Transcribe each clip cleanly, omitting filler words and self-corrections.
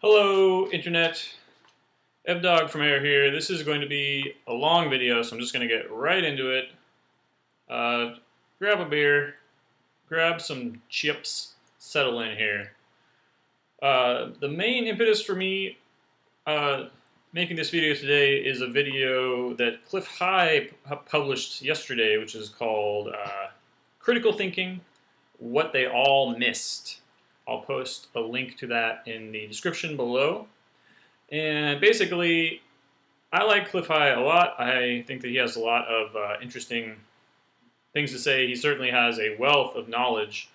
Hello, Internet. Dogg from Air here. This is going to be a long video, so I'm just going to get right into it. Grab a beer, grab some chips, settle in here. The main impetus for me making this video today is a video that Clif High published yesterday, which is called Critical Thinking, What They All Missed. I'll post a link to that in the description below. And basically, I like Clif High a lot. I think that he has a lot of interesting things to say. He certainly has a wealth of knowledge.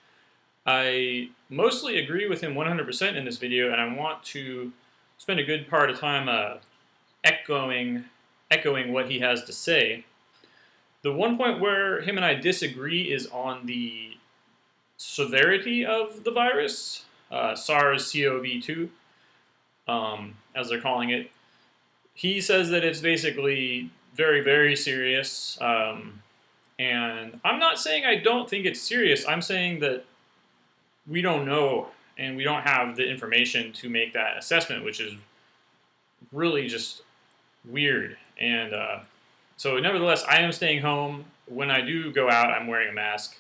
I mostly agree with him 100% in this video, and I want to spend a good part of time echoing what he has to say. The one point where him and I disagree is on the severity of the virus, SARS-CoV-2, as they're calling it. He says that it's basically very, very serious, and I'm not saying I don't think it's serious. I'm saying that we don't know, and we don't have the information to make that assessment, which is really just weird. And so nevertheless, I am staying home. When I do go out, I'm wearing a mask.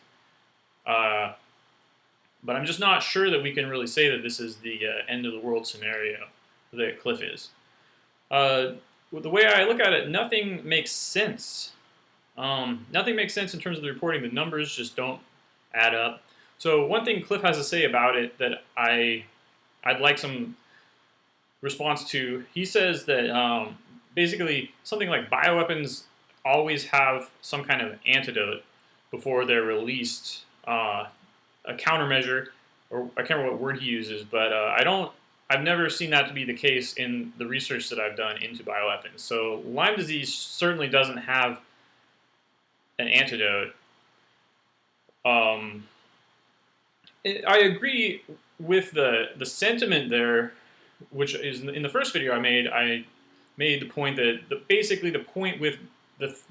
But I'm just not sure that we can really say that this is the end of the world scenario that Clif is. The way I look at it, nothing makes sense. Nothing makes sense in terms of the reporting. The numbers just don't add up. So one thing Clif has to say about it that I'd like some response to, he says that basically something like bioweapons always have some kind of antidote before they're released. A countermeasure, or I can't remember what word he uses, but I've never seen that to be the case in the research that I've done into bioweapons. So Lyme disease certainly doesn't have an antidote. I agree with the sentiment there, which is in the first video I made the point that basically the point with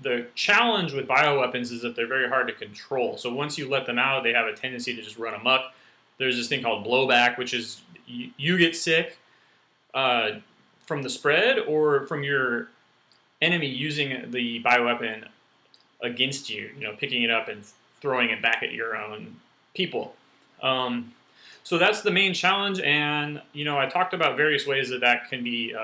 the challenge with bioweapons is that they're very hard to control. So once you let them out, they have a tendency to just run amok. There's this thing called blowback, which is you get sick from the spread or from your enemy using the bioweapon against you, picking it up and throwing it back at your own people. So that's the main challenge, and I talked about various ways that can be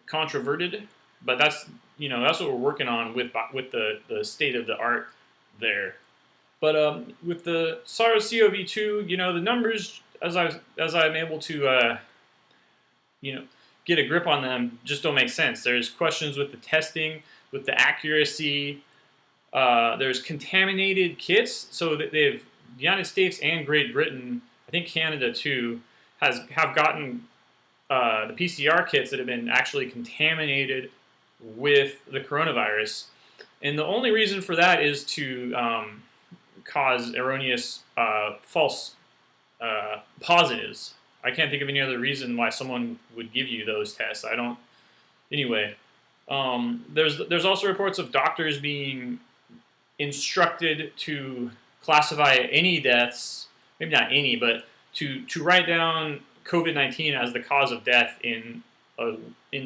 controverted, but that's what we're working on with the state of the art there. But with the SARS-CoV-2, the numbers, as I'm able to get a grip on them, just don't make sense. There's questions with the testing, with the accuracy. There's contaminated kits, so that the United States and Great Britain, I think Canada too, have gotten the PCR kits that have been actually contaminated with the coronavirus, and the only reason for that is to cause erroneous false positives. I can't think of any other reason why someone would give you those tests. I don't. Anyway, there's also reports of doctors being instructed to classify any deaths, maybe not any, but to write down COVID-19 as the cause of death in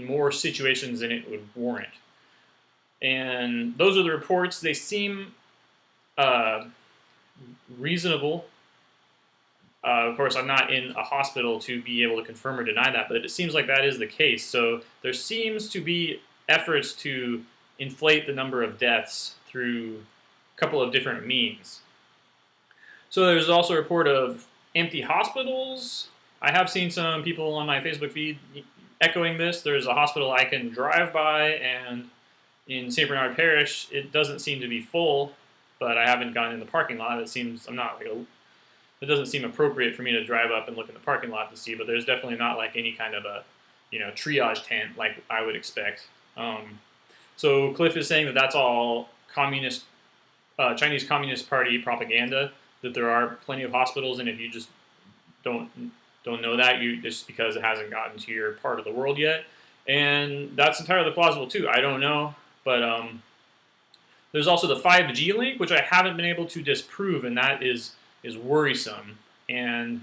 more situations than it would warrant. And those are the reports. They seem reasonable. Of course, I'm not in a hospital to be able to confirm or deny that, but it seems like that is the case. So there seems to be efforts to inflate the number of deaths through a couple of different means. So there's also a report of empty hospitals. I have seen some people on my Facebook feed echoing this. There's a hospital I can drive by, and in St. Bernard Parish, it doesn't seem to be full, but I haven't gone in the parking lot. It doesn't seem appropriate for me to drive up and look in the parking lot to see, but there's definitely not like any kind of a triage tent like I would expect. So Clif is saying that that's all communist, Chinese Communist Party propaganda, that there are plenty of hospitals, and if you just don't know that, just because it hasn't gotten to your part of the world yet. And that's entirely plausible too. I don't know, but there's also the 5G link, which I haven't been able to disprove, and that is worrisome. And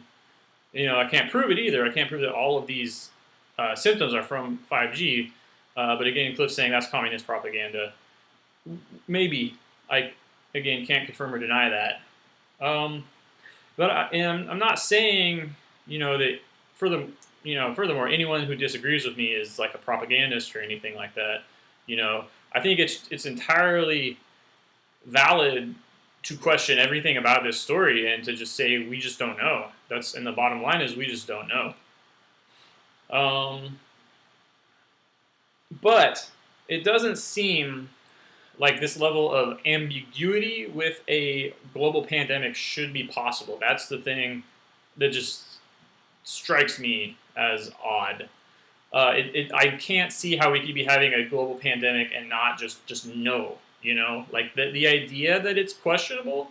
I can't prove it either. I can't prove that all of these symptoms are from 5G. But again, Clif's saying that's communist propaganda. Maybe. I, again, can't confirm or deny that. But I'm not saying, that furthermore, anyone who disagrees with me is like a propagandist or anything like that. I think it's entirely valid to question everything about this story and to just say we just don't know. And the bottom line is we just don't know. But it doesn't seem like this level of ambiguity with a global pandemic should be possible. That's the thing that just strikes me as odd. I can't see how we could be having a global pandemic and not just know, like the idea that it's questionable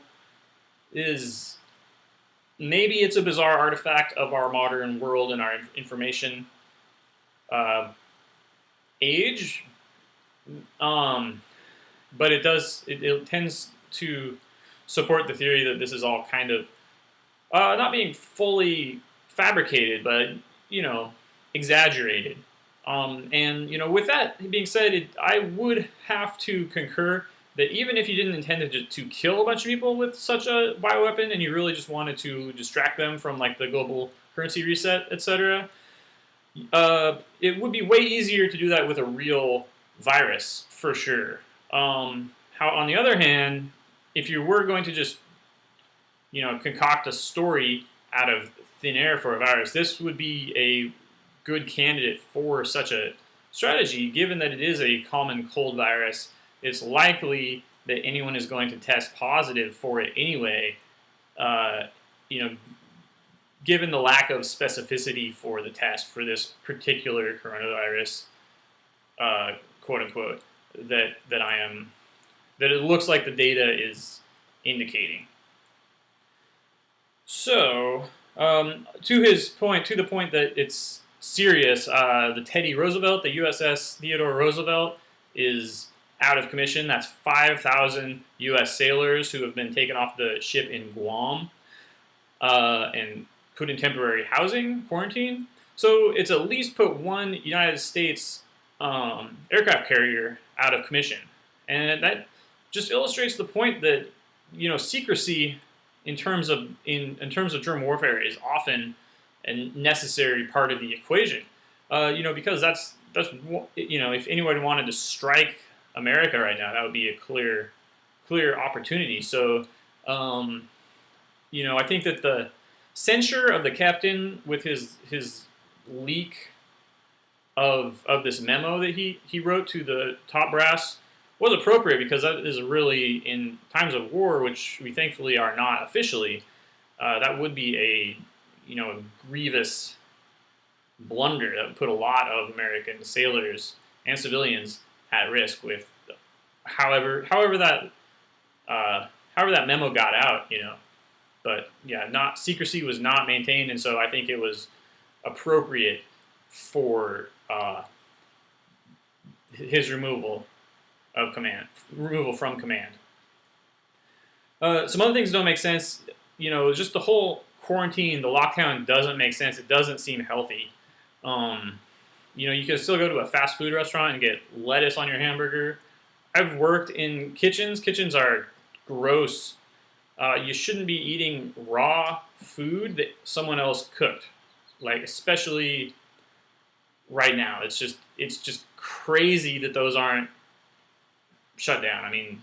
is maybe it's a bizarre artifact of our modern world and our information age, but it tends to support the theory that this is all kind of not being fully fabricated, but exaggerated. And with that being said, I would have to concur that even if you didn't intend to kill a bunch of people with such a bioweapon, and you really just wanted to distract them from like the global currency reset, etc., it would be way easier to do that with a real virus, for sure. How, on the other hand, if you were going to just, concoct a story out of thin air for a virus, this would be a good candidate for such a strategy, given that it is a common cold virus. It's likely that anyone is going to test positive for it anyway, given the lack of specificity for the test for this particular coronavirus, quote unquote, that it looks like the data is indicating. So, to the point that it's serious, the Teddy Roosevelt, the USS Theodore Roosevelt, is out of commission. That's 5,000 U.S. sailors who have been taken off the ship in Guam and put in temporary housing, quarantine. So it's at least put one United States aircraft carrier out of commission. And that just illustrates the point that, secrecy in terms of germ warfare is often a necessary part of the equation. Because that's if anyone wanted to strike America right now, that would be a clear opportunity. So, I think that the censure of the captain with his leak of this memo that he wrote to the top brass was appropriate, because that is really, in times of war, which we thankfully are not officially, that would be a grievous blunder that would put a lot of American sailors and civilians at risk with however that memo got out, But yeah, secrecy was not maintained, and so I think it was appropriate for his removal from command. Some other things don't make sense. Just the whole quarantine, the lockdown doesn't make sense. It doesn't seem healthy. You can still go to a fast food restaurant and get lettuce on your hamburger. I've worked in kitchens. Kitchens are gross. You shouldn't be eating raw food that someone else cooked, like especially right now. It's just crazy that those aren't shut down. I mean,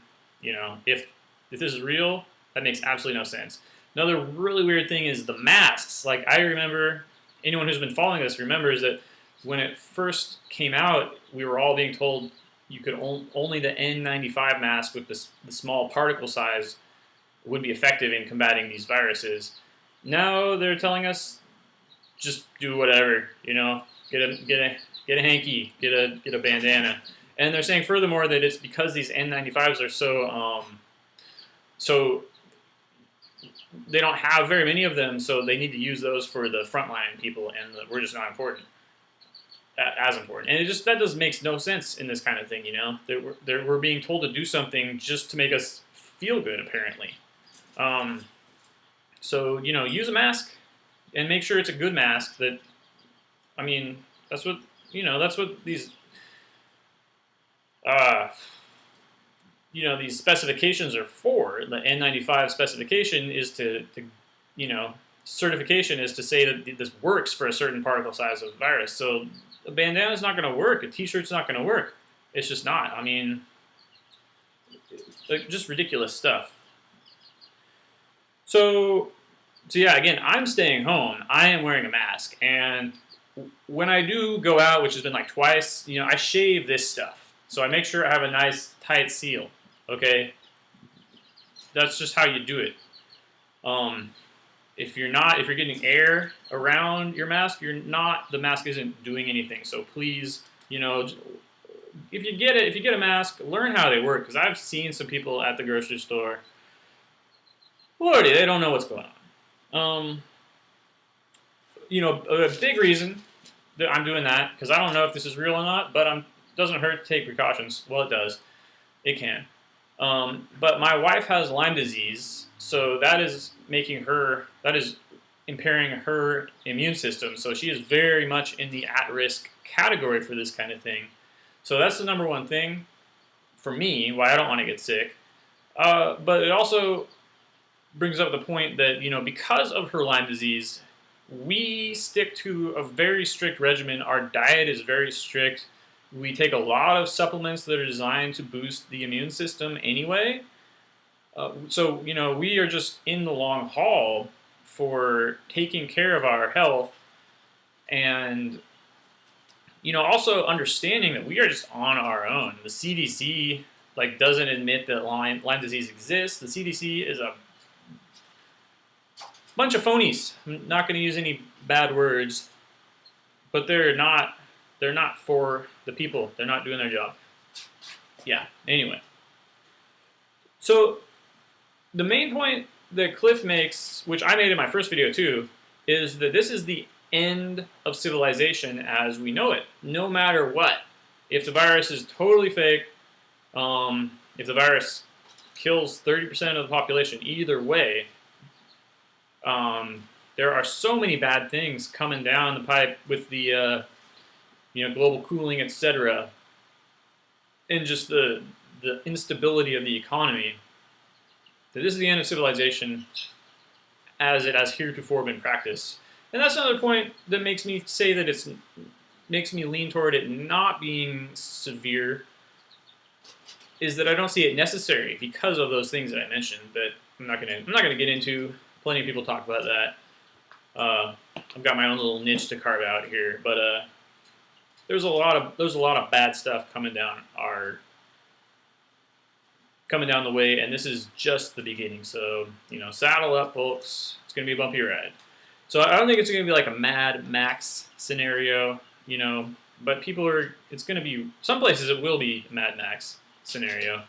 if this is real, that makes absolutely no sense. Another really weird thing is the masks. Like, I remember, anyone who's been following this remembers that when it first came out, we were all being told you could only the N95 mask with the small particle size would be effective in combating these viruses. Now they're telling us just do whatever, get a hanky, get a bandana, and they're saying furthermore that it's because these N95s are so they don't have very many of them, so they need to use those for the frontline people, and we're just not as important. And that just makes no sense in this kind of thing, we're being told to do something just to make us feel good, apparently. So, use a mask and make sure it's a good mask. That, I mean, that's what these these specifications are for. The N95 specification is to certification is to say that this works for a certain particle size of virus. So a bandana is not going to work. A t-shirt's not going to work. It's just not. I mean, like, just ridiculous stuff. So yeah, again, I'm staying home. I am wearing a mask. And when I do go out, which has been like twice, I shave this stuff. So I make sure I have a nice tight seal. Okay? That's just how you do it. If you're getting air around your mask, the mask isn't doing anything. So please, if you get a mask, learn how they work. Because I've seen some people at the grocery store, Lordy, they don't know what's going on. A big reason that I'm doing that, because I don't know if this is real or not, but doesn't hurt to take precautions. Well, it does. It can. But my wife has Lyme disease, so that is impairing her immune system. So she is very much in the at-risk category for this kind of thing. So that's the number one thing for me, why I don't want to get sick. But it also brings up the point that, because of her Lyme disease, we stick to a very strict regimen. Our diet is very strict. We take a lot of supplements that are designed to boost the immune system anyway. So we are just in the long haul for taking care of our health, and also understanding that we are just on our own. The CDC doesn't admit that Lyme disease exists. The CDC is a bunch of phonies. I'm not going to use any bad words, but they're not for the people. They're not doing their job. Yeah, anyway. So the main point that Clif makes, which I made in my first video too, is that this is the end of civilization as we know it, no matter what. If the virus is totally fake, if the virus kills 30% of the population, either way, there are so many bad things coming down the pipe with the global cooling, etc., and just the instability of the economy, that this is the end of civilization as it has heretofore been practiced. And that's another point that makes me say that makes me lean toward it not being severe, is that I don't see it necessary because of those things that I mentioned that I'm not gonna get into. Plenty of people talk about that. I've got my own little niche to carve out here, but there's a lot of bad stuff coming down the way, and this is just the beginning. So saddle up, folks. It's gonna be a bumpy ride. So I don't think it's gonna be like a Mad Max scenario, but it's gonna be, some places it will be a Mad Max scenario,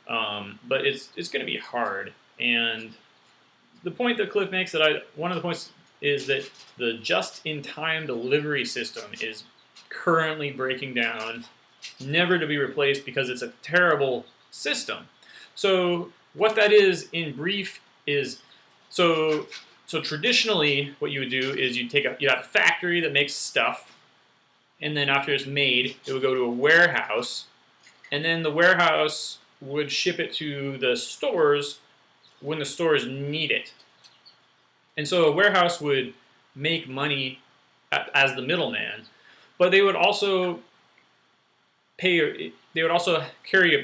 but it's gonna be hard. And the point that Clif makes, one of the points is that the just-in-time delivery system is currently breaking down, never to be replaced because it's a terrible system. So what that is in brief is, so traditionally what you would do is you have a factory that makes stuff, and then after it's made, it would go to a warehouse, and then the warehouse would ship it to the stores when the stores need it. And so a warehouse would make money as the middleman, but they would also carry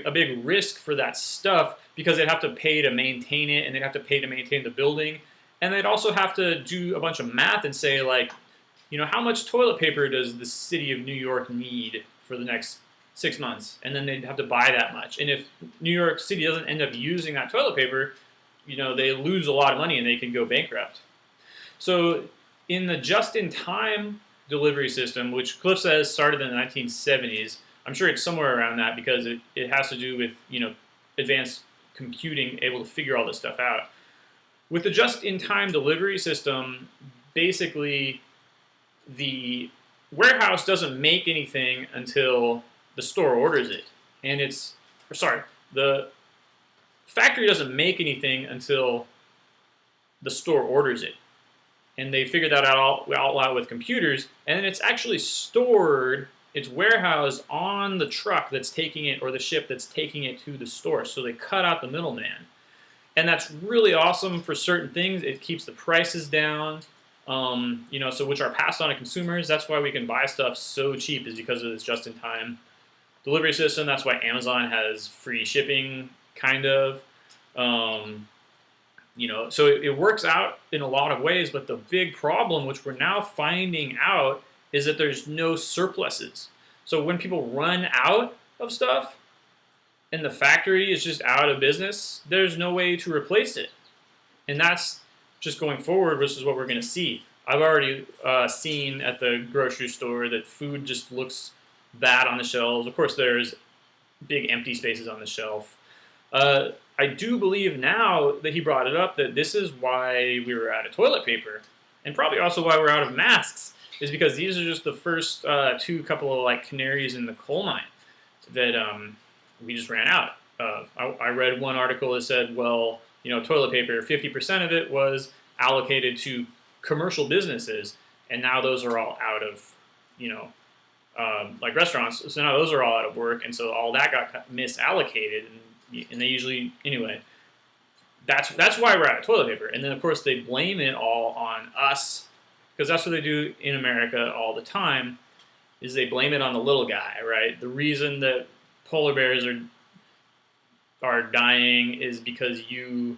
a big risk for that stuff because they'd have to pay to maintain it, and they'd have to pay to maintain the building, and they'd also have to do a bunch of math and say, how much toilet paper does the city of New York need for the next 6 months? And then they'd have to buy that much. And if New York City doesn't end up using that toilet paper, they lose a lot of money and they can go bankrupt. So in the just-in-time delivery system, which Clif says started in the 1970s, I'm sure it's somewhere around that because it has to do with, advanced computing, able to figure all this stuff out. With the just-in-time delivery system, basically the warehouse doesn't make anything until the store orders it. And the factory doesn't make anything until the store orders it. and they figured that all out with computers, and then it's actually stored, it's warehoused on the truck that's taking it, or the ship that's taking it to the store. So they cut out the middleman. And that's really awesome for certain things. It keeps the prices down, so which are passed on to consumers. That's why we can buy stuff so cheap, is because of this just-in-time delivery system. That's why Amazon has free shipping, kind of. So it works out in a lot of ways, but the big problem, which we're now finding out, is that there's no surpluses. So when people run out of stuff, and the factory is just out of business, there's no way to replace it. And that's just going forward, which is what we're going to see. I've already seen at the grocery store that food just looks bad on the shelves. Of course, there's big empty spaces on the shelf. I do believe now that he brought it up that this is why we were out of toilet paper, and probably also why we're out of masks, is because these are just the first couple of like canaries in the coal mine that we just ran out of. I read one article that said, well, toilet paper, 50% of it was allocated to commercial businesses, and now those are all out of, like restaurants. So now those are all out of work, and so all that got misallocated, and they usually, anyway, that's why we're out of toilet paper. And then, of course, they blame it all on us, because that's what they do in America all the time, is they blame it on the little guy, right? The reason that polar bears are dying is because you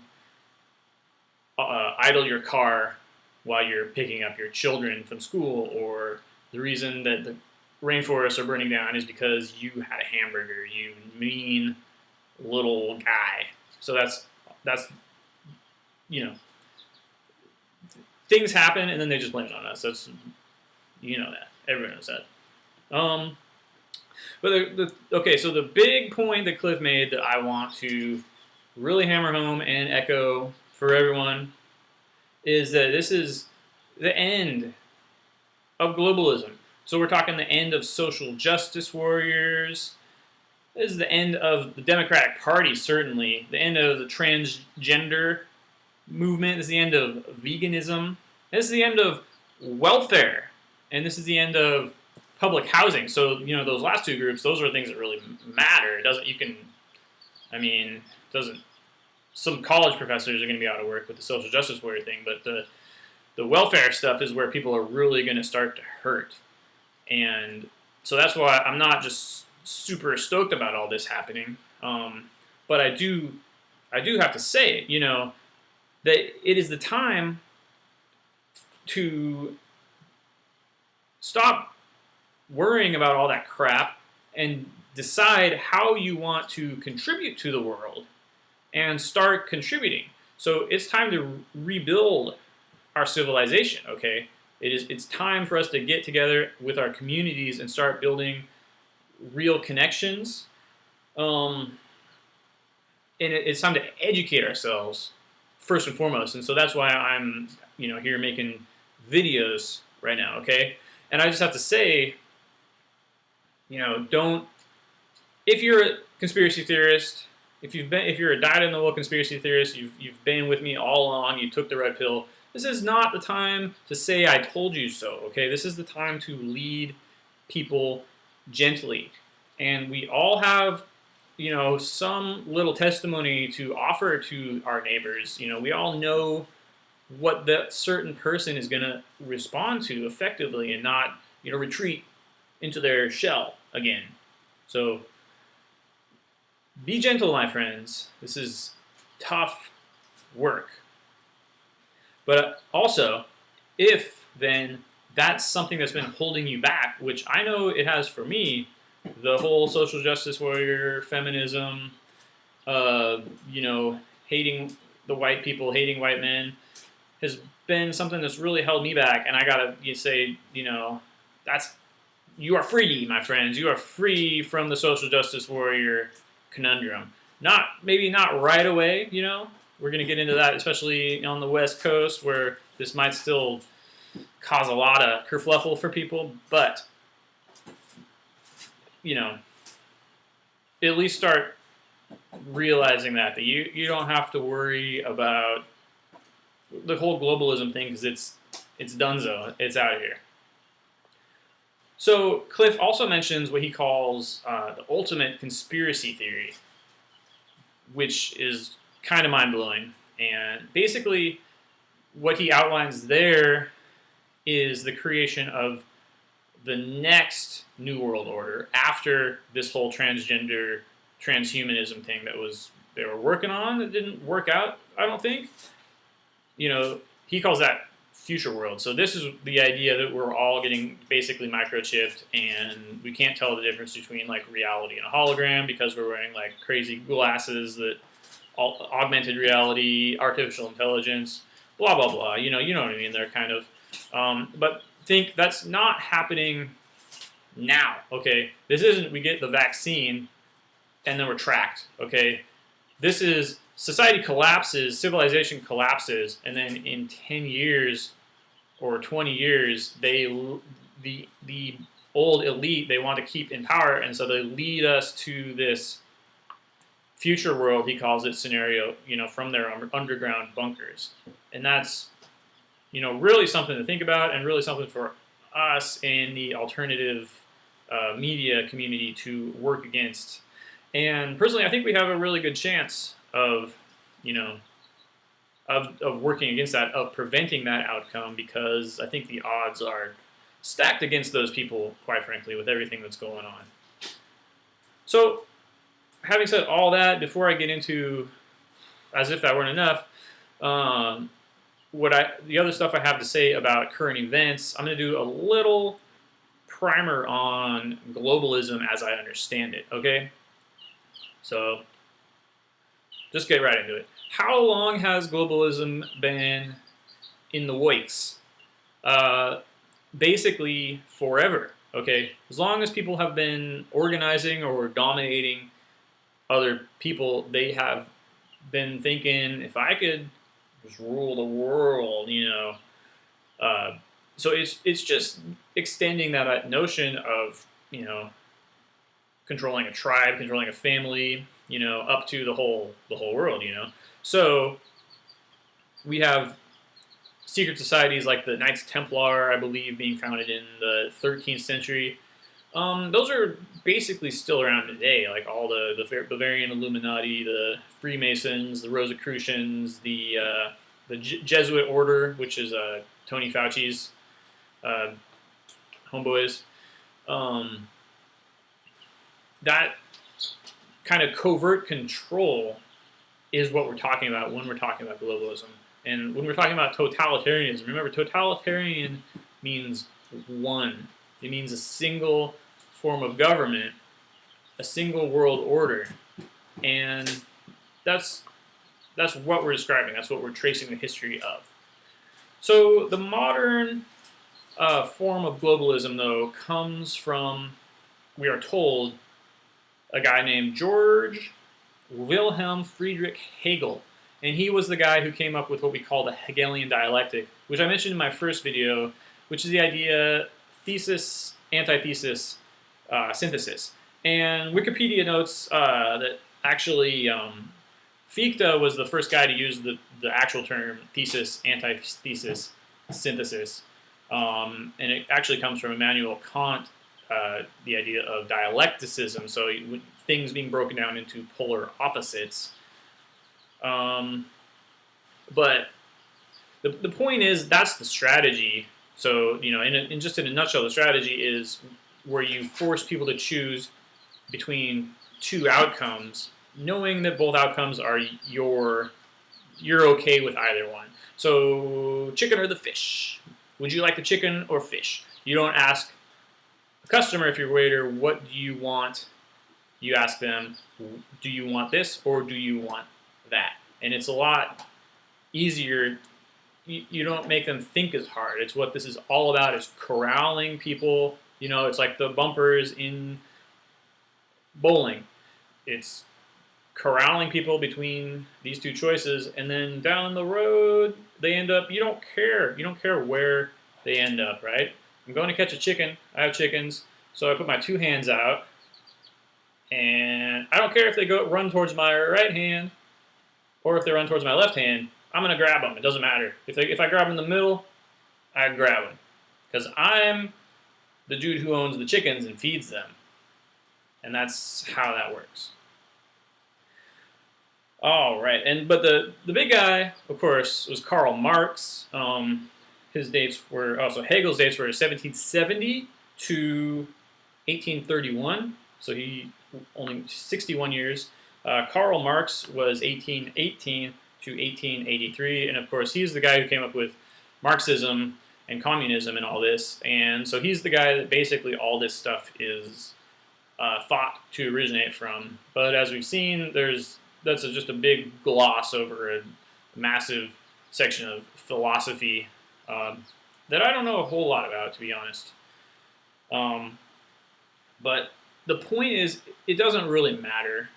idle your car while you're picking up your children from school, or the reason that the rainforests are burning down is because you had a hamburger, you mean little guy. So that's things happen, and then they just blame it on us. That's that everyone knows that. But so the big point that Clif made that I want to really hammer home and echo for everyone is that this is the end of globalism. So we're talking the end of social justice warriors. This is the end of the Democratic Party, certainly. The end of the transgender movement. This is the end of veganism. This is the end of welfare. And this is the end of public housing. So, those last two groups, those are things that really matter. Some college professors are going to be out of work with the social justice warrior thing, but the welfare stuff is where people are really going to start to hurt. And so that's why I'm not just super stoked about all this happening. But I do have to say, that it is the time to stop worrying about all that crap and decide how you want to contribute to the world and start contributing. So it's time to rebuild our civilization, okay? It's time for us to get together with our communities and start building real connections. And it's time to educate ourselves first and foremost. And so that's why I'm, here making videos right now, okay? And I just have to say, if you're a conspiracy theorist, if you're a dyed-in-the-wool conspiracy theorist, you've been with me all along, you took the red pill, this is not the time to say I told you so, okay? This is the time to lead people gently. And we all have, some little testimony to offer to our neighbors. We all know what that certain person is going to respond to effectively and not, retreat into their shell again. So be gentle, my friends. This is tough work. But also, if then that's something that's been holding you back, which I know it has for me, the whole social justice warrior, feminism, hating the white people, hating white men, has been something that's really held me back. And I gotta say, you are free, my friends. You are free from the social justice warrior conundrum. Maybe not right away, We're going to get into that, especially on the West Coast, where this might still cause a lot of kerfluffle for people. But, at least start realizing that you don't have to worry about the whole globalism thing, because It's donezo. It's out of here. So Clif also mentions what he calls the ultimate conspiracy theory, which is kind of mind-blowing. And basically, what he outlines there is the creation of the next New World Order after this whole transgender, transhumanism thing they were working on that didn't work out, I don't think. He calls that future world. So this is the idea that we're all getting basically microchipped, and we can't tell the difference between like reality and a hologram because we're wearing like crazy glasses that augmented reality, artificial intelligence, blah blah blah. You know what I mean? They're kind of, but think that's not happening now. Okay, this isn't we get the vaccine and then we're tracked. Okay, this is society collapses, civilization collapses, and then in 10 years or 20 years, the old elite, they want to keep in power, and so they lead us to this future world, he calls it, scenario, from their underground bunkers. And that's, really something to think about, and really something for us in the alternative media community to work against. And personally, I think we have a really good chance of working against that, of preventing that outcome, because I think the odds are stacked against those people, quite frankly, with everything that's going on. So, having said all that, before I get into, as if that weren't enough, the other stuff I have to say about current events, I'm going to do a little primer on globalism as I understand it, okay? So, just get right into it. How long has globalism been in the works? Basically, forever, okay? As long as people have been organizing or dominating other people, they have been thinking, if I could just rule the world, so it's just extending that notion of, controlling a tribe, controlling a family, up to the whole world, So we have secret societies like the Knights Templar, I believe, being founded in the 13th century. Those are basically still around today, like all the Bavarian Illuminati, the Freemasons, the Rosicrucians, the Jesuit order, which is Tony Fauci's homeboys. That kind of covert control is what we're talking about when we're talking about globalism. And when we're talking about totalitarianism, remember, totalitarian means one. It means a single form of government, a single world order. And that's what we're describing. That's what we're tracing the history of. So the modern form of globalism, though, comes from, we are told, a guy named George Wilhelm Friedrich Hegel. And he was the guy who came up with what we call the Hegelian dialectic, which I mentioned in my first video, which is the idea thesis, antithesis, synthesis. And Wikipedia notes that actually Fichte was the first guy to use the actual term thesis, antithesis, synthesis. And it actually comes from Immanuel Kant, the idea of dialecticism, so things being broken down into polar opposites. But the point is, that's the strategy. So, in just in a nutshell, the strategy is where you force people to choose between two outcomes, knowing that both outcomes are you're okay with either one. So, chicken or the fish? Would you like the chicken or fish? You don't ask a customer, if you're a waiter, what do you want? You ask them, do you want this or do you want that? And it's a lot easier. You don't make them think as hard. It's what this is all about, is corralling people. It's like the bumpers in bowling. It's corralling people between these two choices, and then down the road, they end up, you don't care. You don't care where they end up, right? I'm going to catch a chicken. I have chickens, so I put my two hands out, and I don't care if they run towards my right hand or if they run towards my left hand. I'm going to grab them. It doesn't matter. If I grab them in the middle, I'd grab one. Because I'm the dude who owns the chickens and feeds them. And that's how that works. All right, but the big guy, of course, was Karl Marx. His dates were Hegel's dates were 1770 to 1831. So he only 61 years. Karl Marx was 1818 to 1883, and of course he's the guy who came up with Marxism and communism and all this. And so he's the guy that basically all this stuff is thought to originate from. But as we've seen, that's just a big gloss over a massive section of philosophy that I don't know a whole lot about, to be honest. But the point is, it doesn't really matter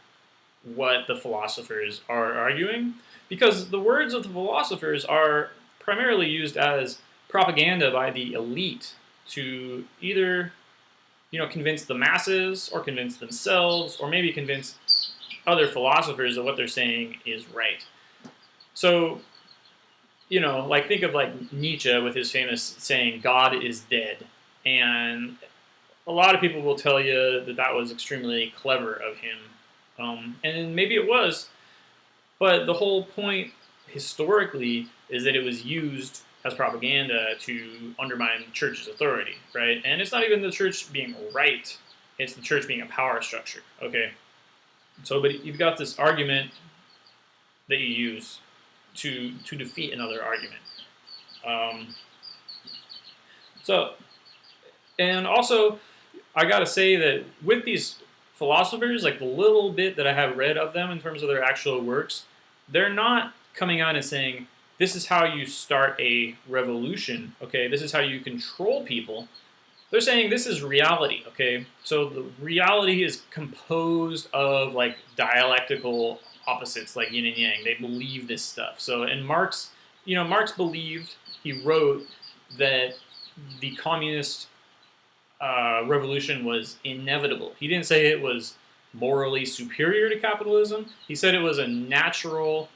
what the philosophers are arguing, because the words of the philosophers are primarily used as propaganda by the elite to either, convince the masses or convince themselves, or maybe convince other philosophers that what they're saying is right. So, think of Nietzsche with his famous saying, "God is dead." And a lot of people will tell you that that was extremely clever of him. And maybe it was, but the whole point historically is that it was used as propaganda to undermine the church's authority, right? And it's not even the church being right, it's the church being a power structure, okay? So, but you've got this argument that you use to defeat another argument. And also, I gotta say that with these philosophers, like the little bit that I have read of them in terms of their actual works, they're not coming out and saying, this is how you start a revolution, okay? This is how you control people. They're saying this is reality, okay? So the reality is composed of dialectical opposites like yin and yang. They believe this stuff. So, and Marx, Marx believed, he wrote that the communist revolution was inevitable. He didn't say it was morally superior to capitalism. He said it was a natural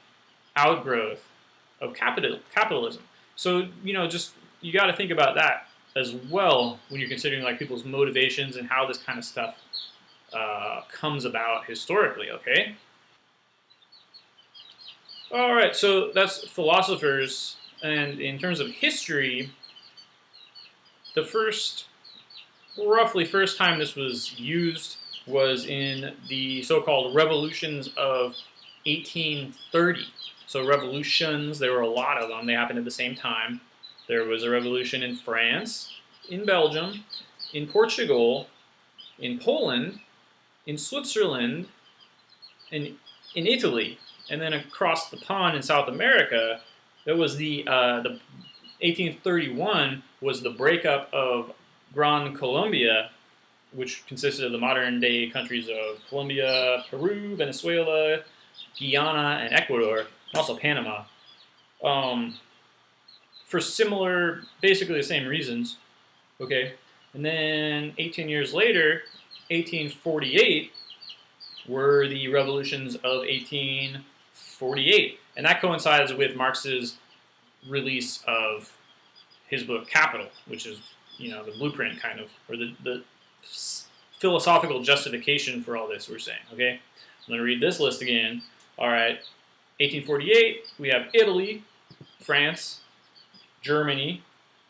outgrowth of capitalism. So, just you got to think about that as well when you're considering people's motivations and how this kind of stuff comes about historically, okay? All right, so that's philosophers, and in terms of history, the roughly first time this was used was in the so-called revolutions of 1830. So revolutions, there were a lot of them. They happened at the same time. There was a revolution in France, in Belgium, in Portugal, in Poland, in Switzerland, in Italy, and then across the pond in South America, there was the 1831 was the breakup of Gran Colombia, which consisted of the modern-day countries of Colombia, Peru, Venezuela, Guyana, and Ecuador, and also Panama. For similar, basically the same reasons, okay? And then 18 years later, 1848, were the revolutions of 1848. And that coincides with Marx's release of his book Capital, which is, the blueprint kind of, or the philosophical justification for all this we're saying, okay? I'm going to read this list again. All right, 1848, we have Italy, France, Germany,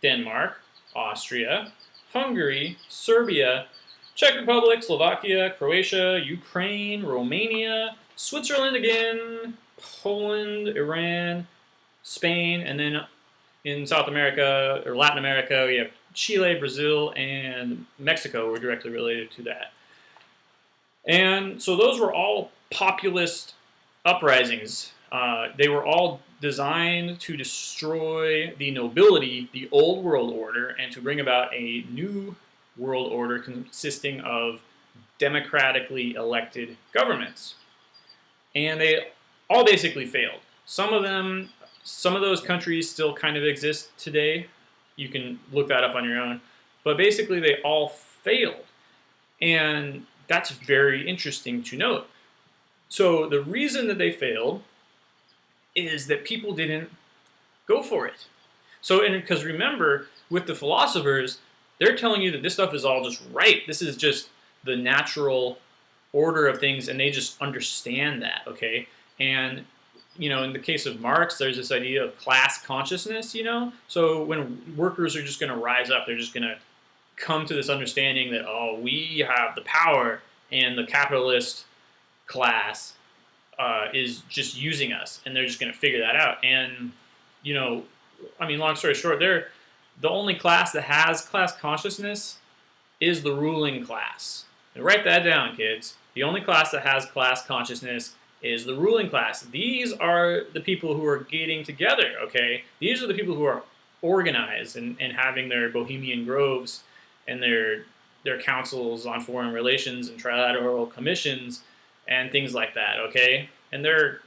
Denmark, Austria, Hungary, Serbia, Czech Republic, Slovakia, Croatia, Ukraine, Romania, Switzerland again, Poland, Iran, Spain, and then in South America, or Latin America, we have Chile, Brazil, and Mexico were directly related to that. And so those were all populist uprisings. They were all designed to destroy the nobility, the old world order, and to bring about a new world order consisting of democratically elected governments. And they all basically failed. Some of those countries still kind of exist today. You can look that up on your own. But basically they all failed. And that's very interesting to note. So the reason that they failed is that people didn't go for it. So, because remember, with the philosophers, they're telling you that this stuff is all just right. This is just the natural order of things, and they just understand that, okay? And, in the case of Marx, there's this idea of class consciousness, So when workers are just going to rise up, they're just going to come to this understanding that, oh, we have the power, and the capitalist class is just using us, and they're just going to figure that out. And, long story short, the only class that has class consciousness is the ruling class. And write that down, kids. The only class that has class consciousness is the ruling class. These are the people who are getting together, okay? These are the people who are organized and having their bohemian groves and their councils on foreign relations and trilateral commissions and things like that, okay? And they're,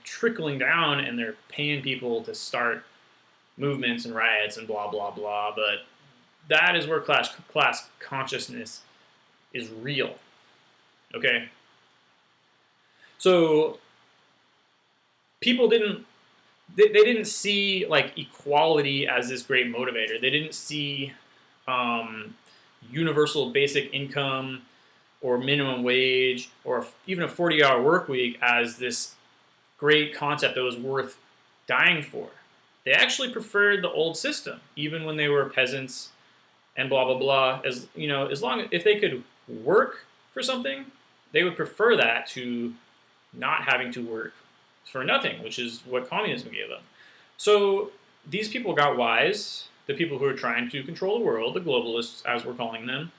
trickling down, and they're paying people to start movements and riots and blah, blah, blah. But that is where class consciousness is real, okay? So people didn't see like equality as this great motivator. They didn't see universal basic income or minimum wage or even a 40-hour work week as this great concept that was worth dying for. They actually preferred the old system, even when they were peasants and blah, blah, blah. If they could work for something, they would prefer that to not having to work for nothing, which is what communism gave them. So these people got wise, the people who are trying to control the world, the globalists, as we're calling them,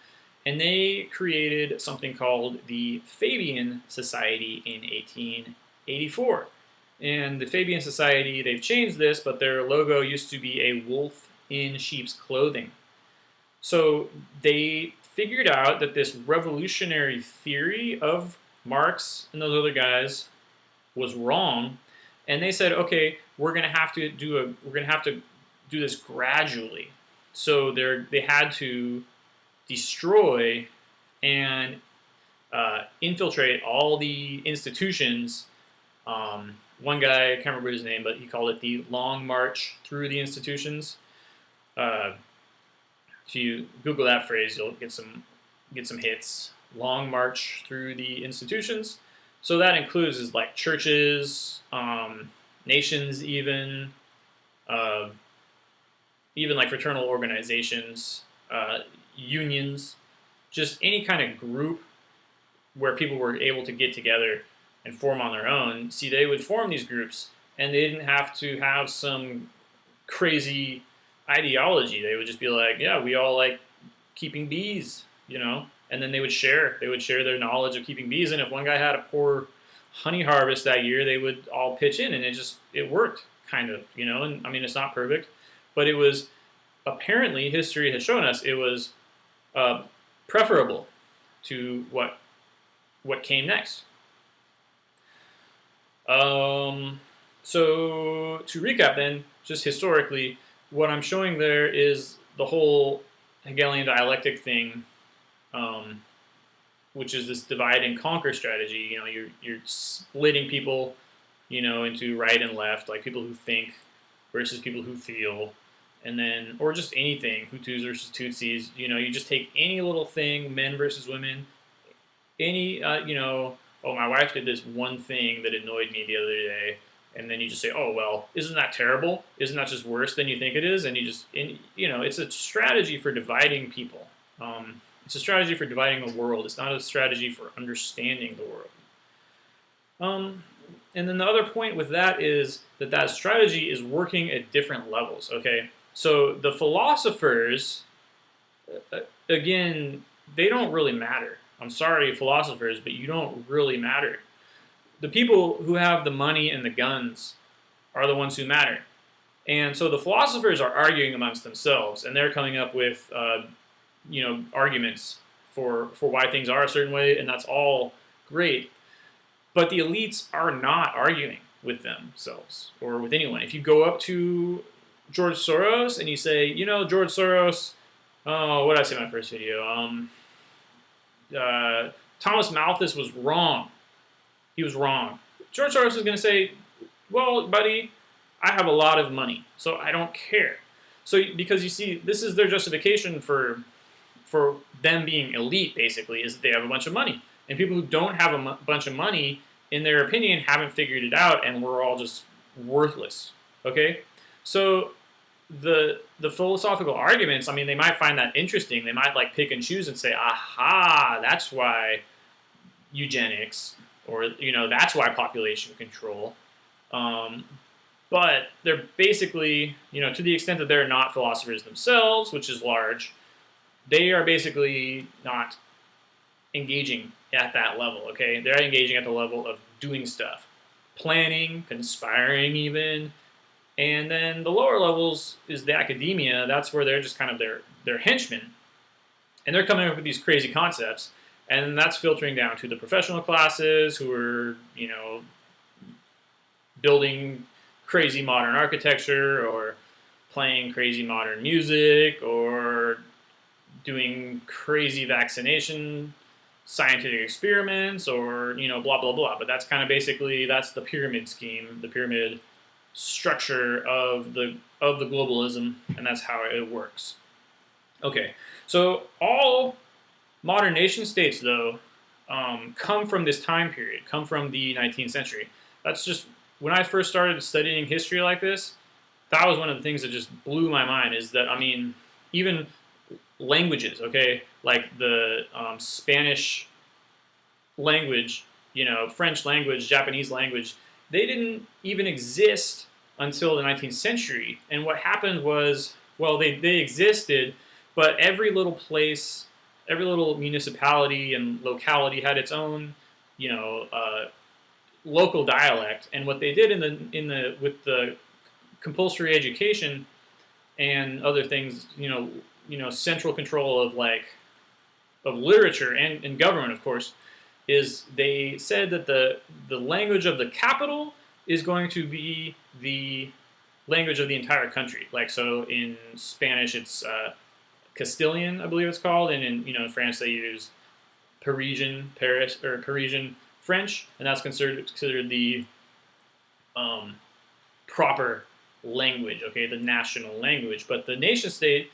and they created something called the Fabian Society in 1884. And the Fabian Society, they've changed this, but their logo used to be a wolf in sheep's clothing. So they figured out that this revolutionary theory of Marx and those other guys was wrong, and they said, okay, we're gonna have to do this gradually. So they had to destroy and infiltrate all the institutions. One guy, I can't remember his name, but he called it the Long March Through the Institutions. If you Google that phrase, you'll get some hits. Long March Through the Institutions. So that includes like churches, nations, even like fraternal organizations, unions, just any kind of group where people were able to get together and form on their own. See, they would form these groups, and they didn't have to have some crazy ideology. They would just be like, yeah, we all like keeping bees, and then they would share their knowledge of keeping bees. And if one guy had a poor honey harvest that year, they would all pitch in, and it worked, kind of, and I mean, it's not perfect, but it was, apparently history has shown us, it was preferable to what came next. So to recap then, just historically, what I'm showing there is the whole Hegelian dialectic thing, which is this divide and conquer strategy. You're splitting people, into right and left, like people who think versus people who feel, and then, or just anything, Hutus versus Tutsis. You just take any little thing, men versus women, any, oh, my wife did this one thing that annoyed me the other day, and then you just say, oh, well, isn't that terrible? Isn't that just worse than you think it is? And it's a strategy for dividing people. It's a strategy for dividing the world. It's not a strategy for understanding the world. And then the other point with that is that strategy is working at different levels, okay? So the philosophers, again, they don't really matter. I'm sorry, philosophers, but you don't really matter. The people who have the money and the guns are the ones who matter. And so the philosophers are arguing amongst themselves, and they're coming up with arguments for why things are a certain way, and that's all great. But the elites are not arguing with themselves or with anyone. If you go up to George Soros and you say, George Soros, what did I say in my first video? Thomas Malthus was wrong. He was wrong. George Soros is going to say, well, buddy, I have a lot of money, so I don't care. So because you see, this is their justification for them being elite, basically, is that they have a bunch of money. And people who don't have a bunch of money, in their opinion, haven't figured it out, and we're all just worthless. Okay? So the philosophical arguments, I mean, they might find that interesting. They might like pick and choose and say, aha, that's why eugenics, or, you know, that's why population control. But they're basically, you know, to the extent that they're not philosophers themselves, which is large, they are basically not engaging at that level, okay? They're engaging at the level of doing stuff, planning, conspiring even, and then the lower levels is the academia. That's where they're just kind of their henchmen, and they're coming up with these crazy concepts, and that's filtering down to the professional classes who are, you know, building crazy modern architecture or playing crazy modern music or doing crazy vaccination scientific experiments, or, you know, blah blah blah. But that's kind of basically, that's the pyramid scheme, the pyramid structure of the globalism, and that's how it works. Okay, so all modern nation states, though, come from this time period, come from the 19th century. That's just, when I first started studying history like this, that was one of the things that just blew my mind, is that, I mean, even languages, okay, like the Spanish language, you know, French language, Japanese language, they didn't even exist until the 19th century. And what happened was, well, they existed, but every little place, every little municipality and locality had its own, you know, local dialect. And what they did with the compulsory education and other things, you know, central control of literature and government, of course, is they said that the language of the capital is going to be the language of the entire country. Like, so in Spanish, it's Castilian, I believe it's called, and in France they use Parisian French, and that's considered the proper language, okay, the national language. But the nation state,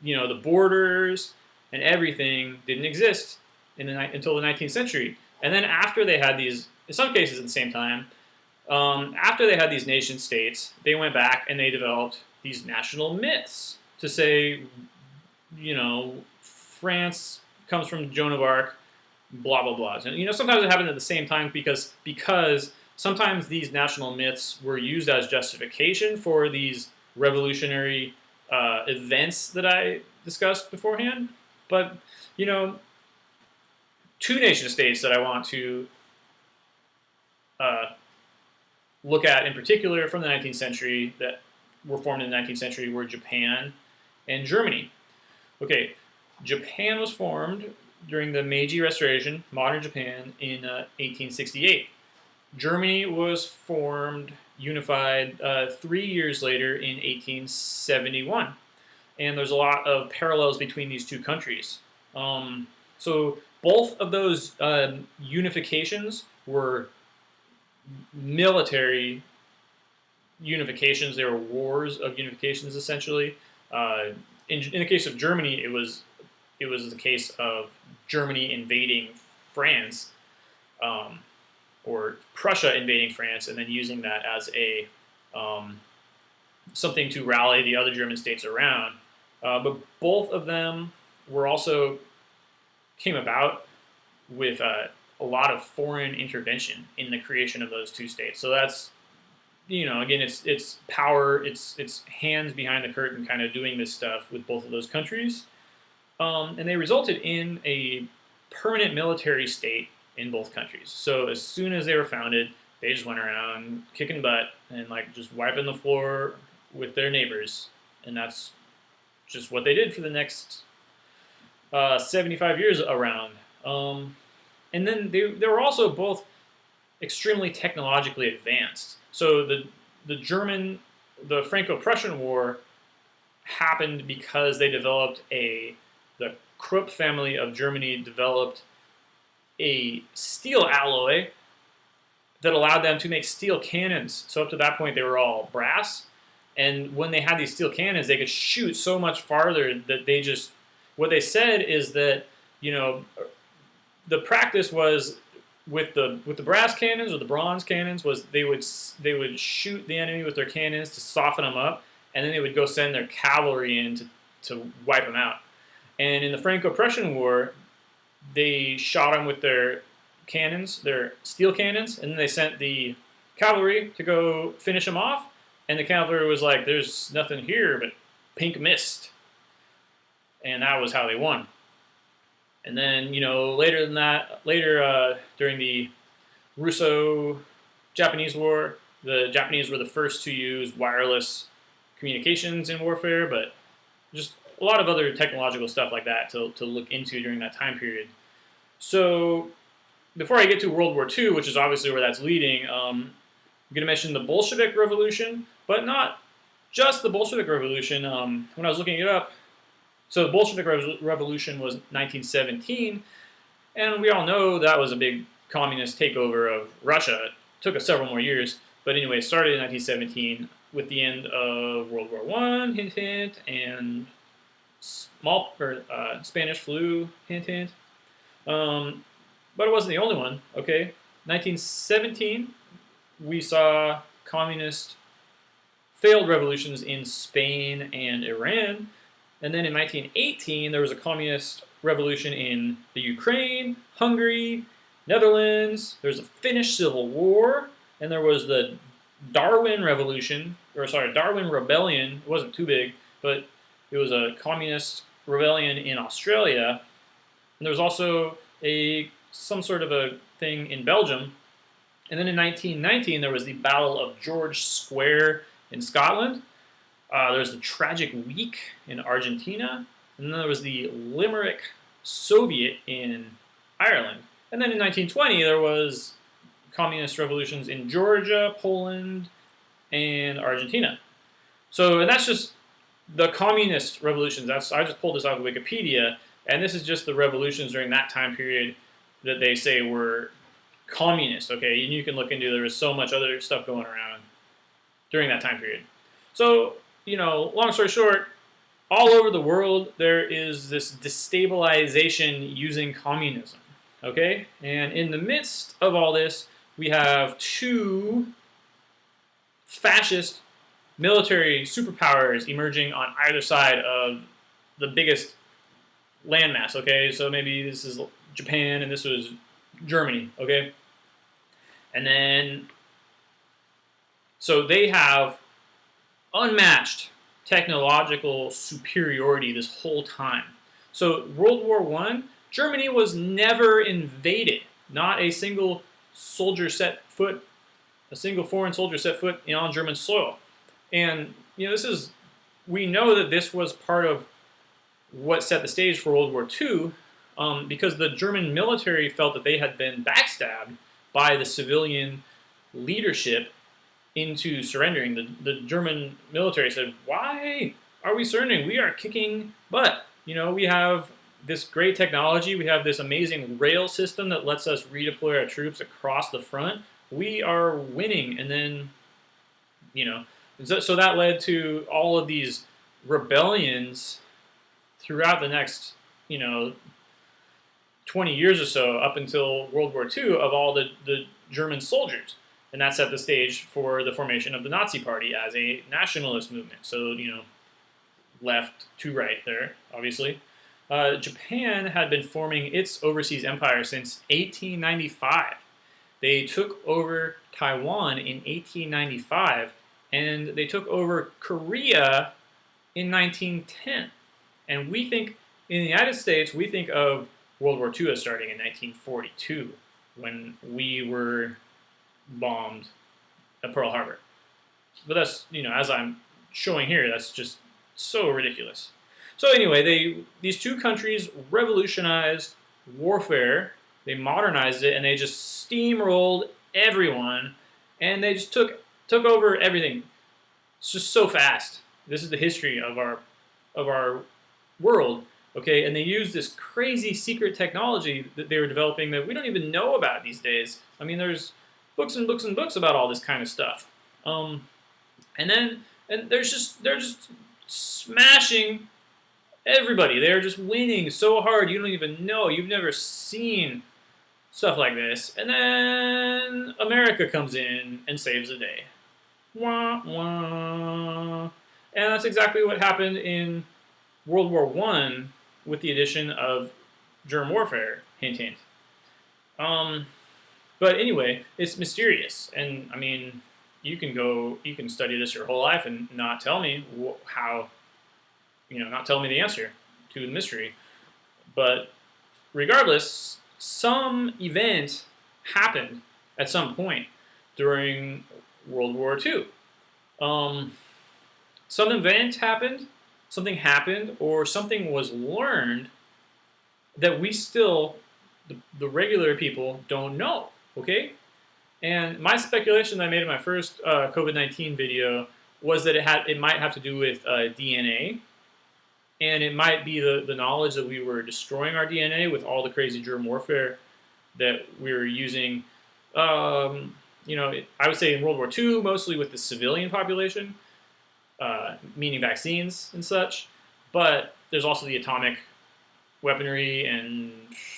you know, the borders and everything didn't exist until the 19th century. And then after they had these, in some cases at the same time, after they had these nation states, they went back and they developed these national myths to say, you know, France comes from Joan of Arc, blah, blah, blah. And, you know, sometimes it happened at the same time because sometimes these national myths were used as justification for these revolutionary events that I discussed beforehand. But, you know, two nation states that I want to look at in particular from the 19th century that were formed in the 19th century were Japan and Germany. Okay, Japan was formed during the Meiji Restoration, modern Japan, in 1868. Germany was formed, unified 3 years later in 1871. And there's a lot of parallels between these two countries. So both of those unifications were military unifications. They were wars of unifications, essentially. In the case of Germany, it was the case of Germany invading France, or Prussia invading France, and then using that as a something to rally the other German states around. But both of them came about with a lot of foreign intervention in the creation of those two states. So that's, you know, again, it's power, it's hands behind the curtain kind of doing this stuff with both of those countries. And they resulted in a permanent military state in both countries. So as soon as they were founded, they just went around kicking butt and like just wiping the floor with their neighbors. And that's just what they did for the next 75 years around. And then they were also both extremely technologically advanced. So the Franco-Prussian War happened because they developed the Krupp family of Germany developed a steel alloy that allowed them to make steel cannons. So up to that point, they were all brass. And when they had these steel cannons, they could shoot so much farther that they just, what they said is that, you know, the practice was with the brass cannons or the bronze cannons was they would shoot the enemy with their cannons to soften them up, and then they would go send their cavalry in to wipe them out. And in the Franco-Prussian War, they shot them with their cannons, their steel cannons, and then they sent the cavalry to go finish them off. And the cavalry was like, "There's nothing here but pink mist," and that was how they won. And then, you know, later during the Russo-Japanese War, the Japanese were the first to use wireless communications in warfare, but just a lot of other technological stuff like that to look into during that time period. So before I get to World War II, which is obviously where that's leading, I'm going to mention the Bolshevik Revolution, but not just the Bolshevik Revolution. When I was looking it up, so the Bolshevik Revolution was 1917, and we all know that was a big communist takeover of Russia. It took several more years, but anyway, it started in 1917 with the end of World War I, hint hint, and Spanish flu, hint hint. But it wasn't the only one, okay? 1917, we saw communist failed revolutions in Spain and Iran. And then in 1918, there was a communist revolution in the Ukraine, Hungary, Netherlands. There's a Finnish Civil War, and there was the Darwin Rebellion. It wasn't too big, but it was a communist rebellion in Australia. And there was also some sort of a thing in Belgium. And then in 1919, there was the Battle of George Square in Scotland. There was the Tragic Week in Argentina. And then there was the Limerick Soviet in Ireland. And then in 1920, there was communist revolutions in Georgia, Poland, and Argentina. So, and that's just the communist revolutions. I just pulled this out of Wikipedia, and this is just the revolutions during that time period that they say were communist, okay? And you can look into, there was so much other stuff going around during that time period. So, you know, long story short, all over the world, there is this destabilization using communism, okay? And in the midst of all this, we have two fascist military superpowers emerging on either side of the biggest landmass, okay? So maybe this is Japan and this was Germany, okay? And then, so they have unmatched technological superiority this whole time. So World War I, Germany was never invaded. Not a single foreign soldier set foot on German soil. And, you know, we know that this was part of what set the stage for World War II, because the German military felt that they had been backstabbed by the civilian leadership into surrendering. The German military said, "Why are we surrendering? We are kicking butt. You know, we have this great technology. We have this amazing rail system that lets us redeploy our troops across the front. We are winning." And then, you know, so that led to all of these rebellions throughout the next, you know, 20 years or so up until World War II of all the German soldiers. And that set the stage for the formation of the Nazi Party as a nationalist movement. So, you know, left to right there, obviously. Japan had been forming its overseas empire since 1895. They took over Taiwan in 1895, and they took over Korea in 1910. And we think, in the United States, we think of World War II as starting in 1942, when we were bombed at Pearl Harbor. But that's, you know, as I'm showing here, that's just so ridiculous. So anyway, these two countries revolutionized warfare, they modernized it, and they just steamrolled everyone, and they just took over everything. It's just so fast. This is the history of our world, okay? And they used this crazy secret technology that they were developing that we don't even know about these days. I mean, there's books and books and books about all this kind of stuff. And they're just smashing everybody. They're just winning so hard you don't even know. You've never seen stuff like this. And then America comes in and saves the day. Wah, wah. And that's exactly what happened in World War I with the addition of germ warfare. Hint, hint. But anyway, it's mysterious. And I mean, you can study this your whole life and not tell me how, not tell me the answer to the mystery. But regardless, some event happened at some point during World War II. Some event happened, something happened, or something was learned that we still, the regular people, don't know, okay? And my speculation that I made in my first COVID-19 video was that it might have to do with DNA, and it might be the knowledge that we were destroying our DNA with all the crazy germ warfare that we were using. I would say in World War II, mostly with the civilian population, meaning vaccines and such. But there's also the atomic weaponry and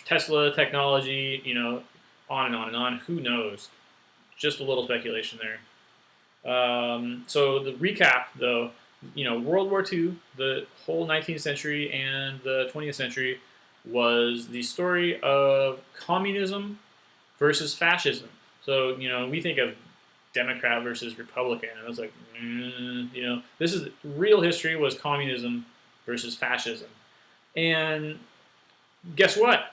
Tesla technology, on and on and on. Who knows? Just a little speculation there. So the recap, though, World War II, the whole 19th century and the 20th century was the story of communism versus fascism. So, we think of Democrat versus Republican, and I was like, this is real history was communism versus fascism. And guess what?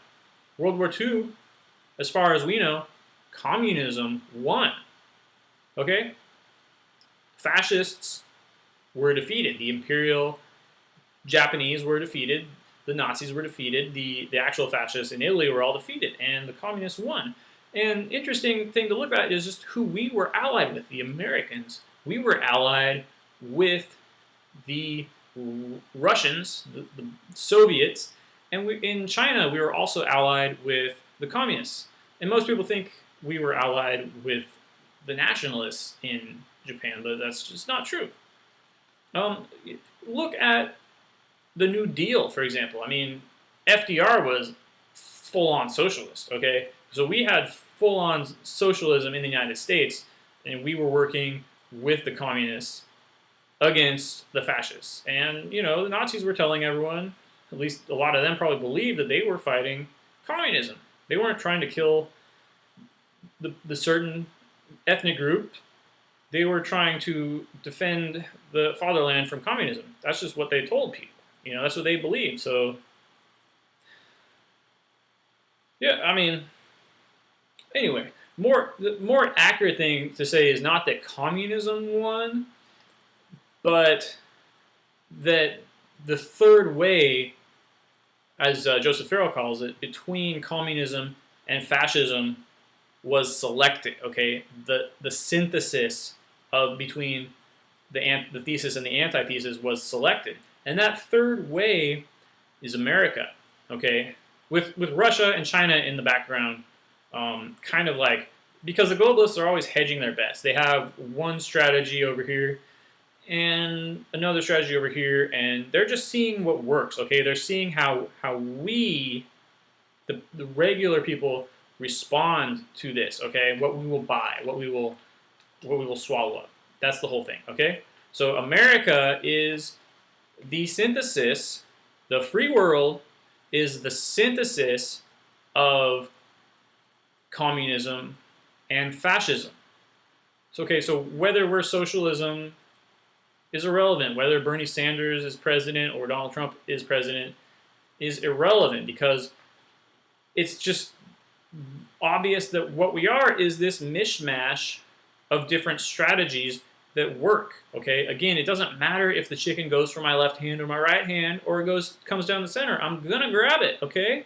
World War II, as far as we know, communism won. Okay? Fascists were defeated. The imperial Japanese were defeated. The Nazis were defeated. The actual fascists in Italy were all defeated, and the communists won. And interesting thing to look at is just who we were allied with, the Americans. We were allied with the Russians, the Soviets, and in China we were also allied with the communists. And most people think we were allied with the nationalists in Japan, but that's just not true. Look at the New Deal, for example. I mean, FDR was full-on socialist, okay? So we had full-on socialism in the United States, and we were working with the communists against the fascists. And, the Nazis were telling everyone, at least a lot of them probably believed, that they were fighting communism. They weren't trying to kill the certain ethnic group. They were trying to defend the fatherland from communism. That's just what they told people. That's what they believed. So, yeah, I mean, anyway, the more accurate thing to say is not that communism won, but that the third way, as Joseph Farrell calls it, between communism and fascism was selected. Okay, the synthesis between the thesis and the antithesis was selected, and that third way is America. Okay, with Russia and China in the background, kind of like, because the globalists are always hedging their bets. They have one strategy over here and another strategy over here, and they're just seeing what works. Okay, they're seeing how we, the regular people, respond to this. Okay, what we will buy, what we will swallow up. That's the whole thing. Okay, so America is the synthesis. The free world is the synthesis of communism and fascism. So, okay, so whether we're socialism is irrelevant. Whether Bernie Sanders is president or Donald Trump is president is irrelevant, because it's just obvious that what we are is this mishmash of different strategies that work. Okay, again, it doesn't matter if the chicken goes from my left hand or my right hand, or it comes down the center. I'm gonna grab it. Okay,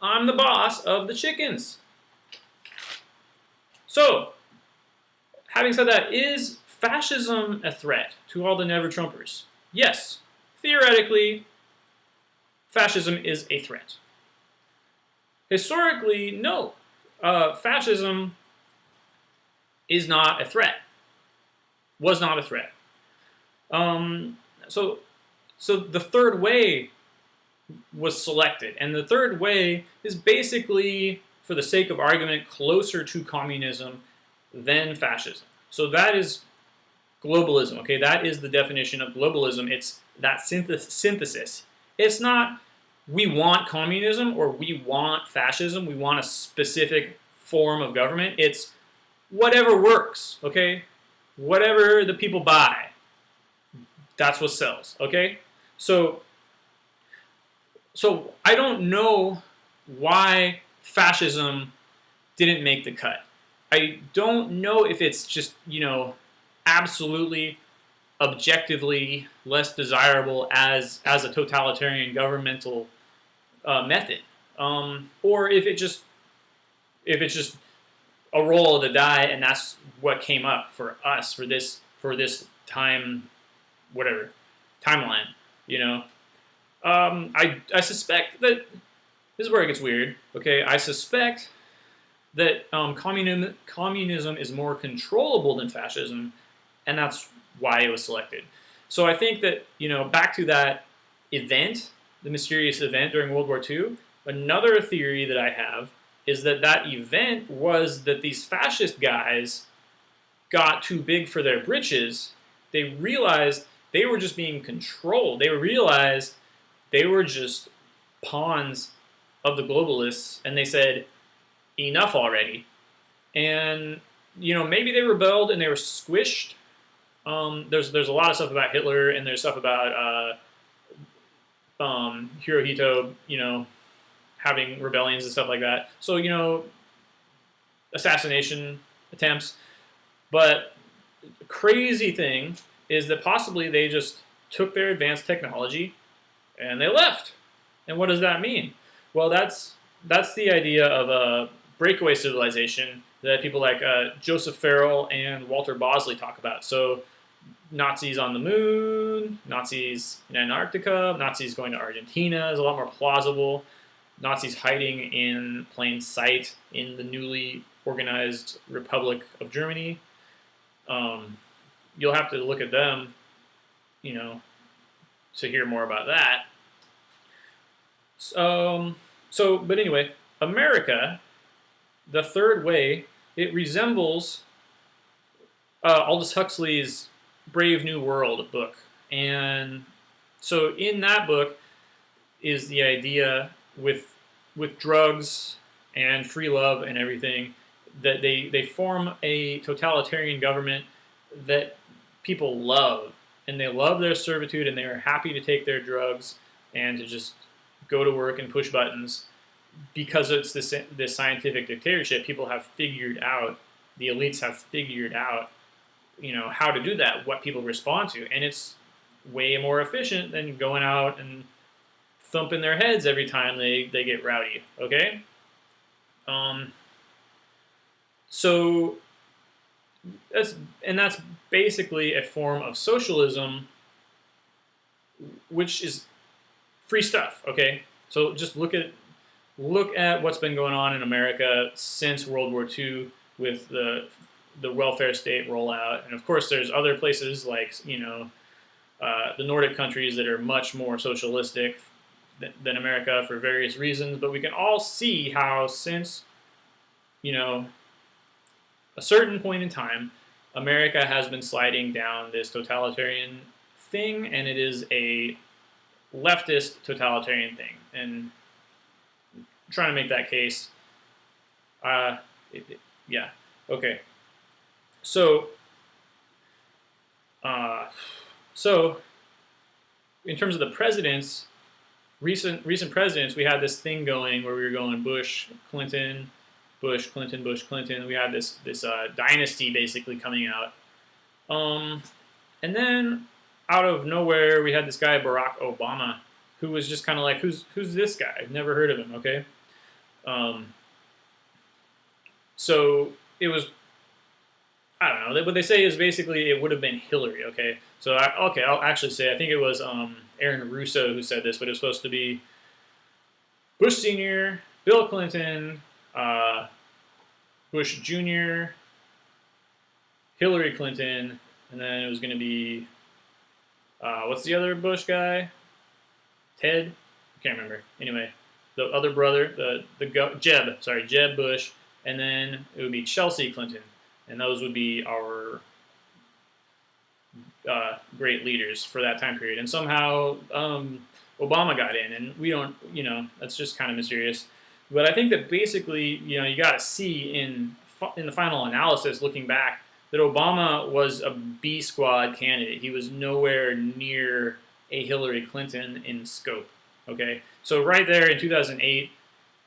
I'm the boss of the chickens. So, having said that, is fascism a threat to all the never-Trumpers? Yes, theoretically, fascism is a threat. Historically, no. Fascism is not a threat. Was not a threat. So the third way was selected, and the third way is basically, for the sake of argument, closer to communism than fascism. So that is globalism. Okay, that is the definition of globalism. It's that synthesis. It's not we want communism or we want fascism. We want a specific form of government. It's whatever works. Okay, whatever the people buy, that's what sells. Okay, so I don't know why fascism didn't make the cut. I don't know if it's just, absolutely objectively less desirable as a totalitarian governmental method, or if it's just a roll of the die, and that's what came up for us for this time, whatever timeline. I suspect that this is where it gets weird. Okay, I suspect that communism is more controllable than fascism, and that's why it was selected. So I think that, back to that event, the mysterious event during World War II, another theory that I have is that event was that these fascist guys got too big for their britches. They realized they were just being controlled. They realized they were just pawns of the globalists, and they said, enough already. And, maybe they rebelled and they were squished. There's a lot of stuff about Hitler, and there's stuff about Hirohito, having rebellions and stuff like that. So, assassination attempts. But the crazy thing is that possibly they just took their advanced technology and they left. And what does that mean? Well, that's the idea of a breakaway civilization that people like Joseph Farrell and Walter Bosley talk about. So Nazis on the moon, Nazis in Antarctica, Nazis going to Argentina is a lot more plausible. Nazis hiding in plain sight in the newly organized Republic of Germany. You'll have to look at them, to hear more about that. But anyway, America, the third way, it resembles Aldous Huxley's Brave New World book. And so in that book is the idea with drugs and free love and everything, that they form a totalitarian government that people love. And they love their servitude, and they are happy to take their drugs and to just go to work and push buttons, because it's this scientific dictatorship. People have figured out, the elites have figured out, how to do that, what people respond to, and it's way more efficient than going out and thumping their heads every time they get rowdy. Okay, so that's basically a form of socialism, which is free stuff. Okay, so just look at what's been going on in America since World War II with the welfare state rollout, and of course there's other places like the Nordic countries that are much more socialistic than America for various reasons. But we can all see how since a certain point in time, America has been sliding down this totalitarian thing, and it is a leftist totalitarian thing. And I'm trying to make that case. Yeah. Okay. So in terms of the presidents, recent presidents, we had this thing going where we were going Bush, Clinton, Bush, Clinton, Bush, Clinton. We had this dynasty basically coming out. And then out of nowhere, we had this guy, Barack Obama, who was just kind of like, who's this guy? I've never heard of him, okay? So it was, I don't know. What they say is basically it would have been Hillary, okay? So, I'll actually say, I think it was Aaron Russo who said this, but it was supposed to be Bush Sr., Bill Clinton, Bush Jr., Hillary Clinton, and then it was going to be, what's the other Bush guy? Ted? I can't remember. Anyway, the other brother, Jeb Bush, and then it would be Chelsea Clinton, and those would be our great leaders for that time period. And somehow Obama got in, and we don't, that's just kind of mysterious. But I think that basically, you got to see in the final analysis, looking back, that Obama was a B squad candidate. He was nowhere near a Hillary Clinton in scope. Okay, so right there in 2008,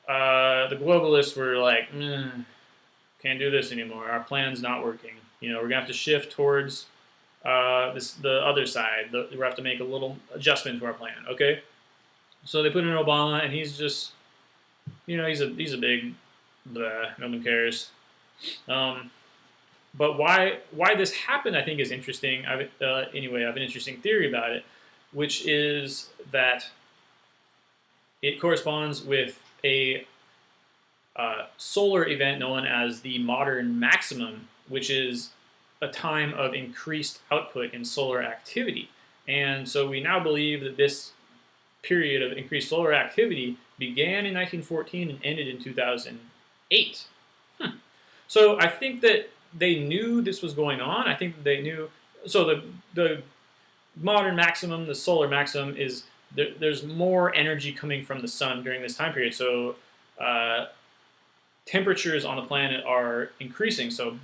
the globalists were like, can't do this anymore. Our plan's not working. We're gonna have to shift towards the other side. We have to make a little adjustment to our plan. Okay, so they put in Obama, and he's just, he's a big, no one cares. But why this happened, I think, is interesting. Anyway, I have an interesting theory about it, which is that it corresponds with a solar event known as the modern maximum, which is a time of increased output in solar activity. And so we now believe that this period of increased solar activity began in 1914 and ended in 2008. So I think that they knew this was going on. I think that they knew. So the modern maximum, the solar maximum, is there's more energy coming from the sun during this time period. So temperatures on the planet are increasing. So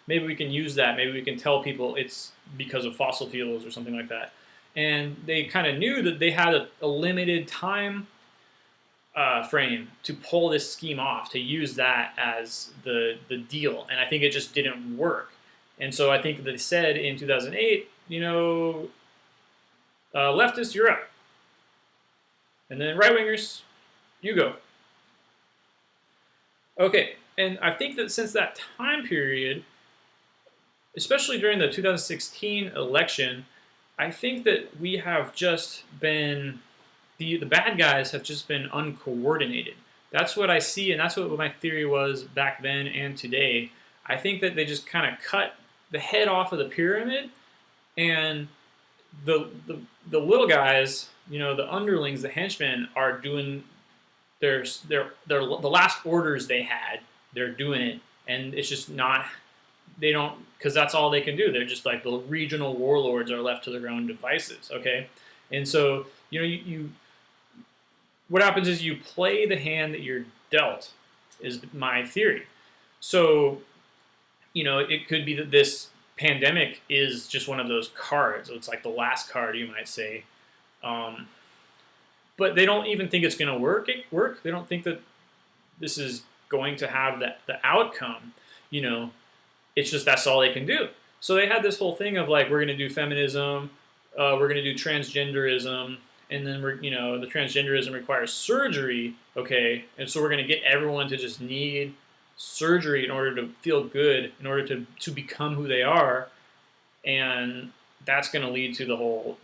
maybe we can use that. Maybe we can tell people it's because of fossil fuels or something like that. And they kind of knew that they had a limited time frame to pull this scheme off, to use that as the deal. And I think it just didn't work. And so I think they said in 2008, leftists, you're up. And then right-wingers, you go. Okay, and I think that since that time period, especially during the 2016 election, I think that we have just been, the bad guys have just been uncoordinated. That's what I see, and that's what my theory was back then and today. I think that they just kind of cut the head off of the pyramid, and the little guys, the underlings, the henchmen, are doing the last orders they had. They're doing it, and it's just not. They don't, because that's all they can do. They're just like the regional warlords are left to their own devices. Okay, and so you what happens is you play the hand that you're dealt, is my theory. So it could be that this pandemic is just one of those cards. It's like the last card, you might say. But they don't even think it's going to work. They don't think that this is going to have the outcome. It's just that's all they can do. So they had this whole thing of like, we're going to do feminism, we're going to do transgenderism, and then the transgenderism requires surgery. Okay, and so we're going to get everyone to just need surgery in order to feel good, in order to become who they are, and that's going to lead to the whole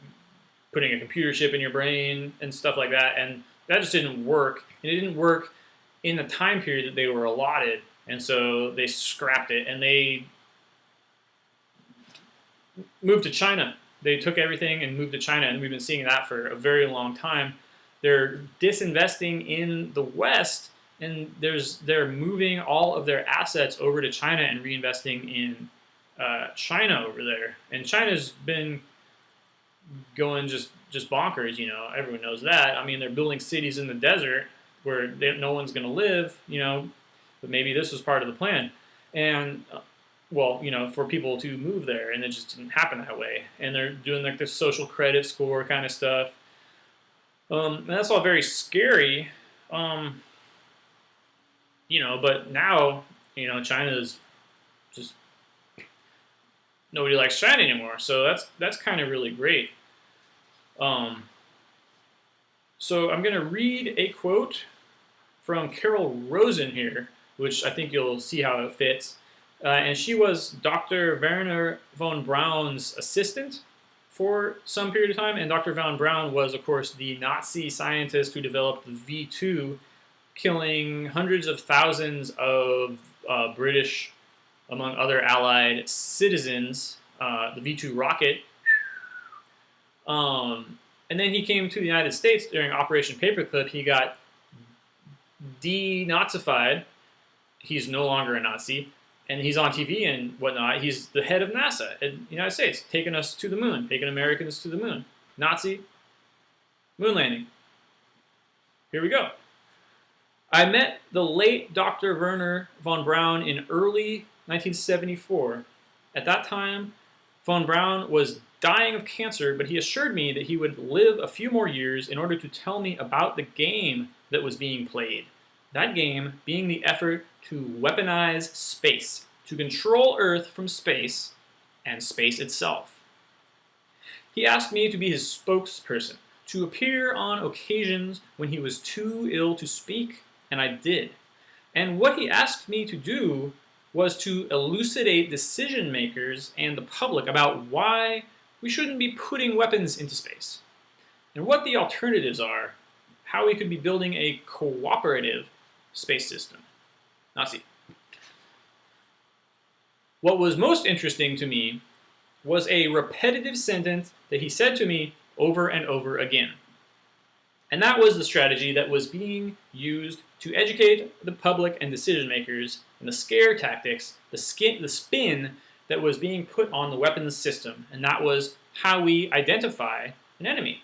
putting a computer chip in your brain and stuff like that. And that just didn't work. And it didn't work in the time period that they were allotted. And so they scrapped it, and they moved to China. They took everything and moved to China, and we've been seeing that for a very long time. They're disinvesting in the West, and they're moving all of their assets over to China and reinvesting in China over there. And China's been going just bonkers, everyone knows that. I mean, they're building cities in the desert where no one's going to live, but maybe this was part of the plan. And, for people to move there, and it just didn't happen that way. And they're doing like this social credit score kind of stuff. And that's all very scary, but now, China's just, nobody likes China anymore. So that's kind of really great. So I'm going to read a quote from Carol Rosen here, which I think you'll see how it fits. And she was Dr. Werner von Braun's assistant for some period of time. And Dr. von Braun was, of course, the Nazi scientist who developed the V2, killing hundreds of thousands of British among other Allied citizens, the V-2 rocket. And then he came to the United States during Operation Paperclip. He got denazified. He's no longer a Nazi. And he's on TV and whatnot. He's the head of NASA in the United States, taking us to the moon, taking Americans to the moon. Nazi, moon landing. Here we go. I met the late Dr. Werner von Braun in early 1974. At that time, von Braun was dying of cancer, but he assured me that he would live a few more years in order to tell me about the game that was being played. That game being the effort to weaponize space, to control Earth from space and space itself. He asked me to be his spokesperson, to appear on occasions when he was too ill to speak, and I did. And what he asked me to do was to elucidate decision makers and the public about why we shouldn't be putting weapons into space, and what the alternatives are, how we could be building a cooperative space system. Nazi. What was most interesting to me was a repetitive sentence that he said to me over and over again. And that was the strategy that was being used to educate the public and decision makers, and the scare tactics, the spin that was being put on the weapons system, and that was how we identify an enemy.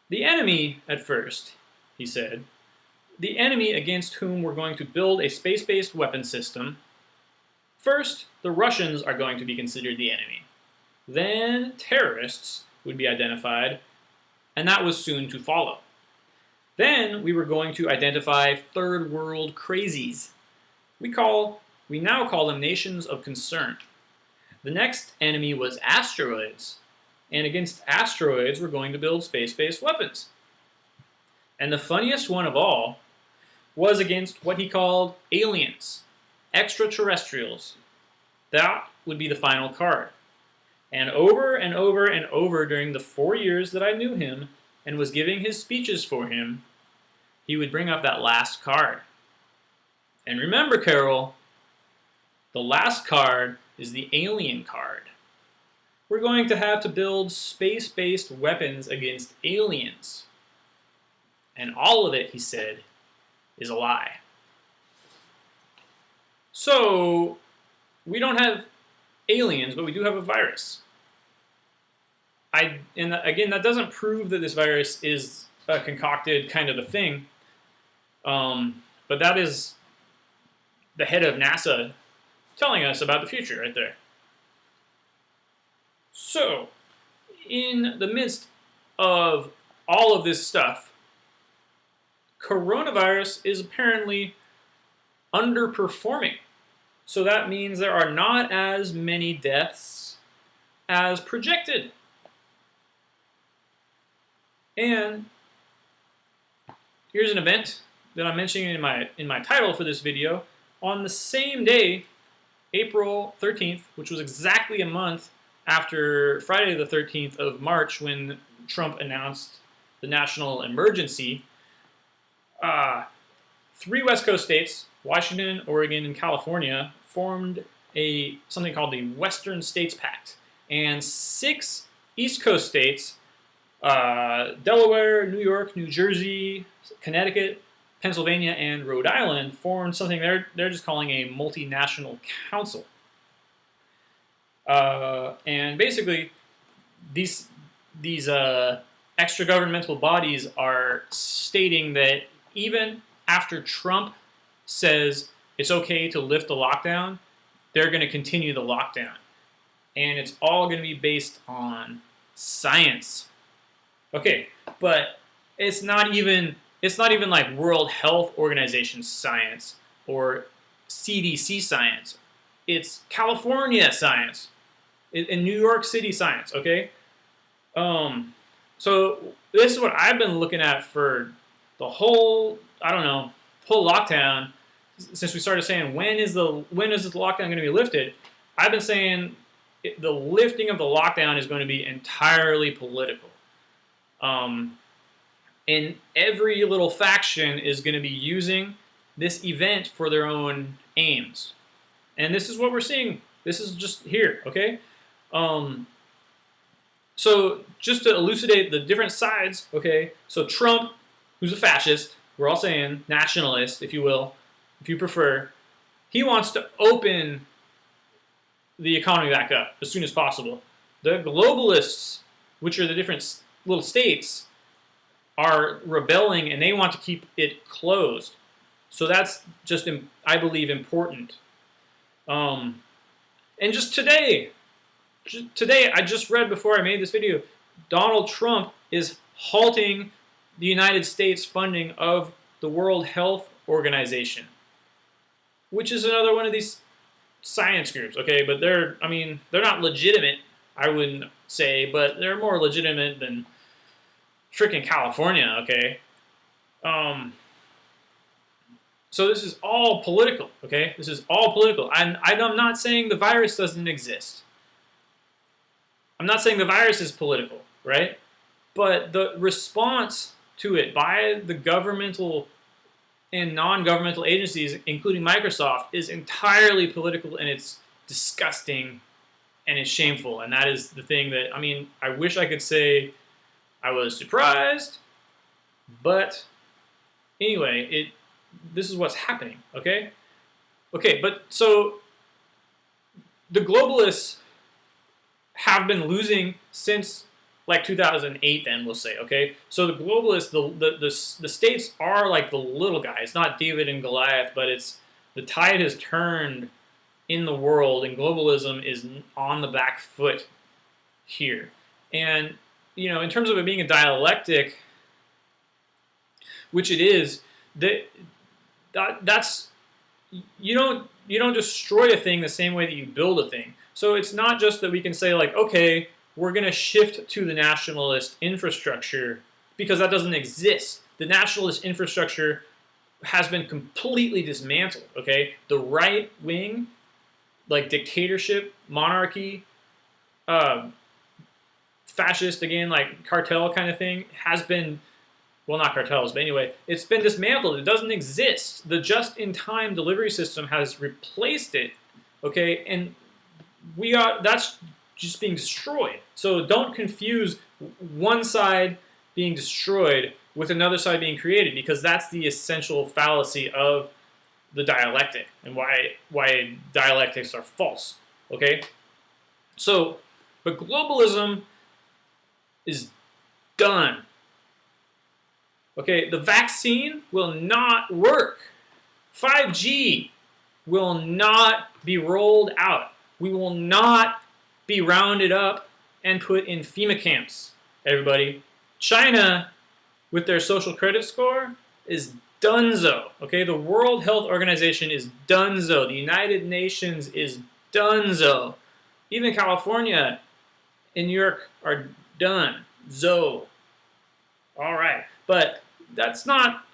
The enemy, at first, he said, the enemy against whom we're going to build a space-based weapon system, first, the Russians are going to be considered the enemy. Then terrorists would be identified, and that was soon to follow. Then we were going to identify third world crazies. We now call them nations of concern. The next enemy was asteroids, and against asteroids we're going to build space-based weapons. And the funniest one of all was against what he called aliens, extraterrestrials. That would be the final card. And over and over and over during the 4 years that I knew him and was giving his speeches for him, he would bring up that last card. And remember, Carol, the last card is the alien card. We're going to have to build space-based weapons against aliens. And all of it, he said, is a lie. So, we don't have aliens, but we do have a virus. And again, that doesn't prove that this virus is a concocted kind of a thing, but that is the head of NASA telling us about the future right there. So, in the midst of all of this stuff, coronavirus is apparently underperforming. So that means there are not as many deaths as projected. And here's an event that I'm mentioning in my title for this video. On the same day, April 13th, which was exactly a month after Friday the 13th of March when Trump announced the national emergency, 3 West Coast states, Washington, Oregon, and California, formed something called the Western States Pact. And 6 East Coast states, Delaware, New York, New Jersey, Connecticut, Pennsylvania, and Rhode Island, formed something they're just calling a multinational council. And basically, these extra-governmental bodies are stating that even after Trump says it's okay to lift the lockdown, they're going to continue the lockdown. And it's all going to be based on science. Okay, but it's not even like World Health Organization science or CDC science. It's California science and New York City science, okay? So this is what I've been looking at for the whole lockdown since we started saying when is the lockdown going to be lifted. I've been saying the lifting of the lockdown is going to be entirely political. And every little faction is going to be using this event for their own aims. And this is what we're seeing. This is just here, okay? So just to elucidate the different sides, okay? So Trump, who's a fascist, we're all saying nationalist, if you will, if you prefer, he wants to open the economy back up as soon as possible. The globalists, which are the different little states, are rebelling and they want to keep it closed. So that's just, I believe, important. And just today, I just read before I made this video, Donald Trump is halting the United States funding of the World Health Organization, which is another one of these science groups, okay? But they're not legitimate, I wouldn't say, but they're more legitimate than freaking California, okay? So this is all political, okay? This is all political. I'm not saying the virus doesn't exist. I'm not saying the virus is political, right? But the response to it by the governmental and non-governmental agencies, including Microsoft, is entirely political, and it's disgusting and it's shameful. And that is the thing that, I wish I could say I was surprised, but anyway, this is what's happening, okay? Okay, but so the globalists have been losing since like 2008 then, we'll say, okay? So the globalists, the states are like the little guys, not David and Goliath, but the tide has turned in the world and globalism is on the back foot here. And, in terms of it being a dialectic, which it is, that's you don't destroy a thing the same way that you build a thing. So it's not just that we can say like, okay, we're going to shift to the nationalist infrastructure, because that doesn't exist. The nationalist infrastructure has been completely dismantled, okay? The right wing, like dictatorship, monarchy, fascist, again, like cartel kind of thing, has been, well, not cartels, but anyway, it's been dismantled. It doesn't exist. The just-in-time delivery system has replaced it, okay? And that's just being destroyed. So don't confuse one side being destroyed with another side being created, because that's the essential fallacy of the dialectic and why dialectics are false, okay? So, but globalism is done. Okay, the vaccine will not work. 5G will not be rolled out. We will not be rounded up and put in FEMA camps, everybody. China, with their social credit score, is donezo. Okay, the World Health Organization is donezo. The United Nations is donezo. Even California and New York are done-zo. All right, but that's not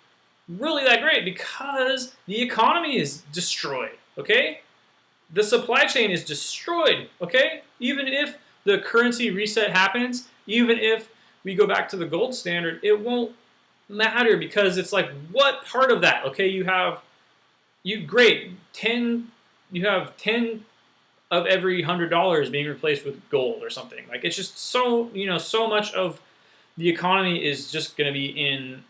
really that great because the economy is destroyed, okay? The supply chain is destroyed, okay? Even if the currency reset happens, even if we go back to the gold standard, it won't matter, because it's like, what part of that? Okay, you have 10 of every $100 being replaced with gold or something. Like, it's just so, so much of the economy is just going to be in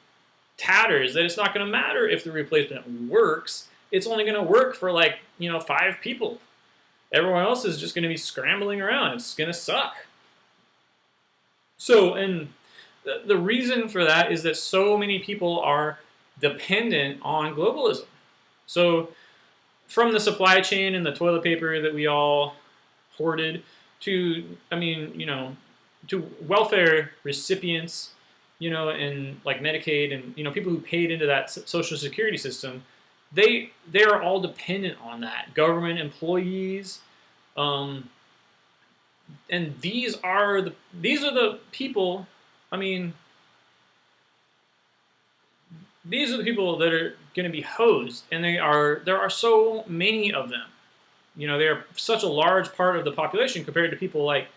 tatters that it's not going to matter if the replacement works. It's only going to work for 5 people. Everyone else is just going to be scrambling around. It's going to suck. So, and the reason for that is that so many people are dependent on globalism. So, from the supply chain and the toilet paper that we all hoarded to, to welfare recipients, and like Medicaid and, people who paid into that social security system, they are all dependent on that. Government employees, and these are the people, these are the people that are going to be hosed, and there are so many of them. They are such a large part of the population compared to people like,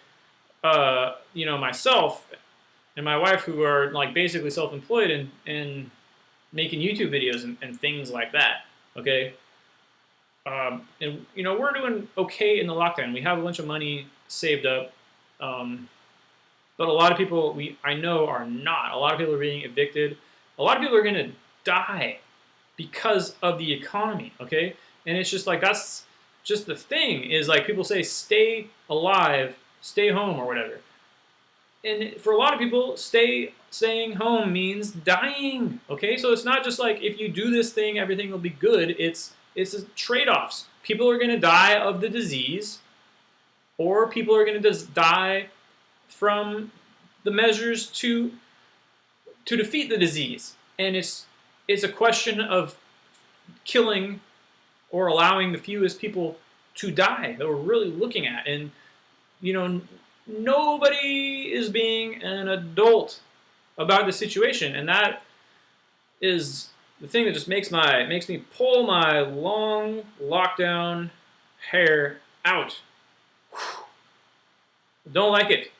myself and my wife, who are like basically self-employed and making YouTube videos and things like that, okay? And we're doing okay in the lockdown. We have a bunch of money saved up, but a lot of people I know are not. A lot of people are being evicted. A lot of people are going to die because of the economy. Okay, and it's just like that's just the thing is like people say stay alive, stay home or whatever. And for a lot of people, staying home means dying. Okay, so it's not just like if you do this thing, everything will be good. It's trade-offs. People are going to die of the disease, or people are going to die from the measures to defeat the disease. And it's a question of killing or allowing the fewest people to die that we're really looking at. And nobody is being an adult about the situation, and that is the thing that just makes me pull my long lockdown hair out. Whew. Don't like it.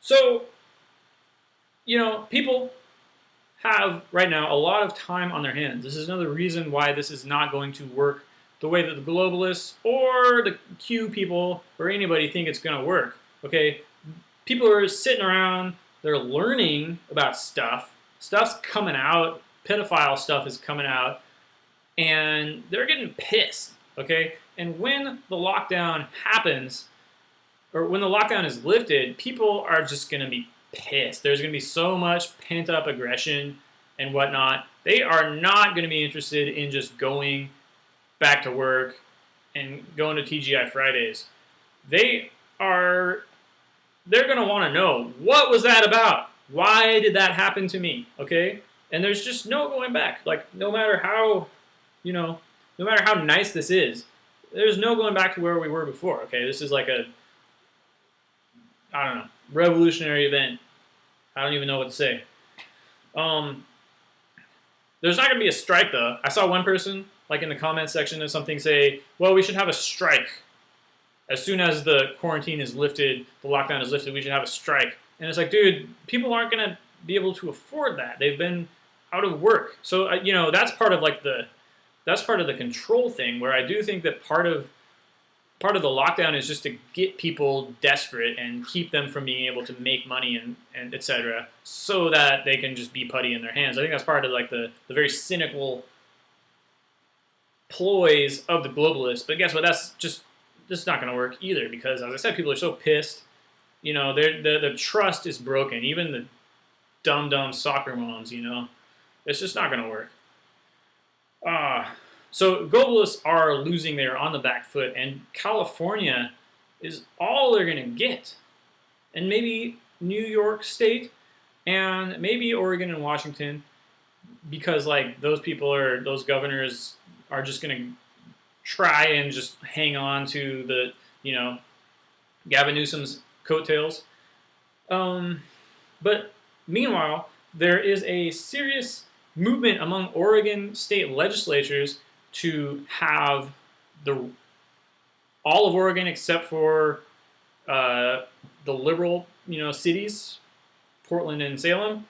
So, people have right now a lot of time on their hands. This is another reason why this is not going to work the way that the globalists or the Q people or anybody think it's going to work. Okay, people are sitting around, they're learning about stuff. Stuff's coming out, pedophile stuff is coming out, and they're getting pissed. Okay, and when the lockdown happens, or when the lockdown is lifted, people are just going to be pissed. There's going to be so much pent-up aggression and whatnot. They are not going to be interested in just going back to work and going to TGI Fridays. They're going to want to know, what was that about? Why did that happen to me? Okay? And there's just no going back. Like, no matter how nice this is, there's no going back to where we were before. Okay? This is like revolutionary event. I don't even know what to say. There's not going to be a strike, though. I saw one person, like in the comments section of something, say, well, we should have a strike. As soon as the quarantine is lifted, the lockdown is lifted, we should have a strike. And it's like, dude, people aren't going to be able to afford that. They've been out of work. So, that's part of the control thing, where I do think that part of the lockdown is just to get people desperate and keep them from being able to make money and et cetera, so that they can just be putty in their hands. I think that's part of like the very cynical ploys of the globalists. But guess what? That's not going to work either, because, as I said, people are so pissed. The trust is broken. Even the dumb soccer moms, it's just not going to work. So globalists are losing. They're on the back foot, and California is all they're going to get. And maybe New York State, and maybe Oregon and Washington, because like those governors are just going to try and just hang on to the, Gavin Newsom's coattails. But meanwhile, there is a serious movement among Oregon state legislatures to have all of Oregon, except for the liberal, cities, Portland and Salem,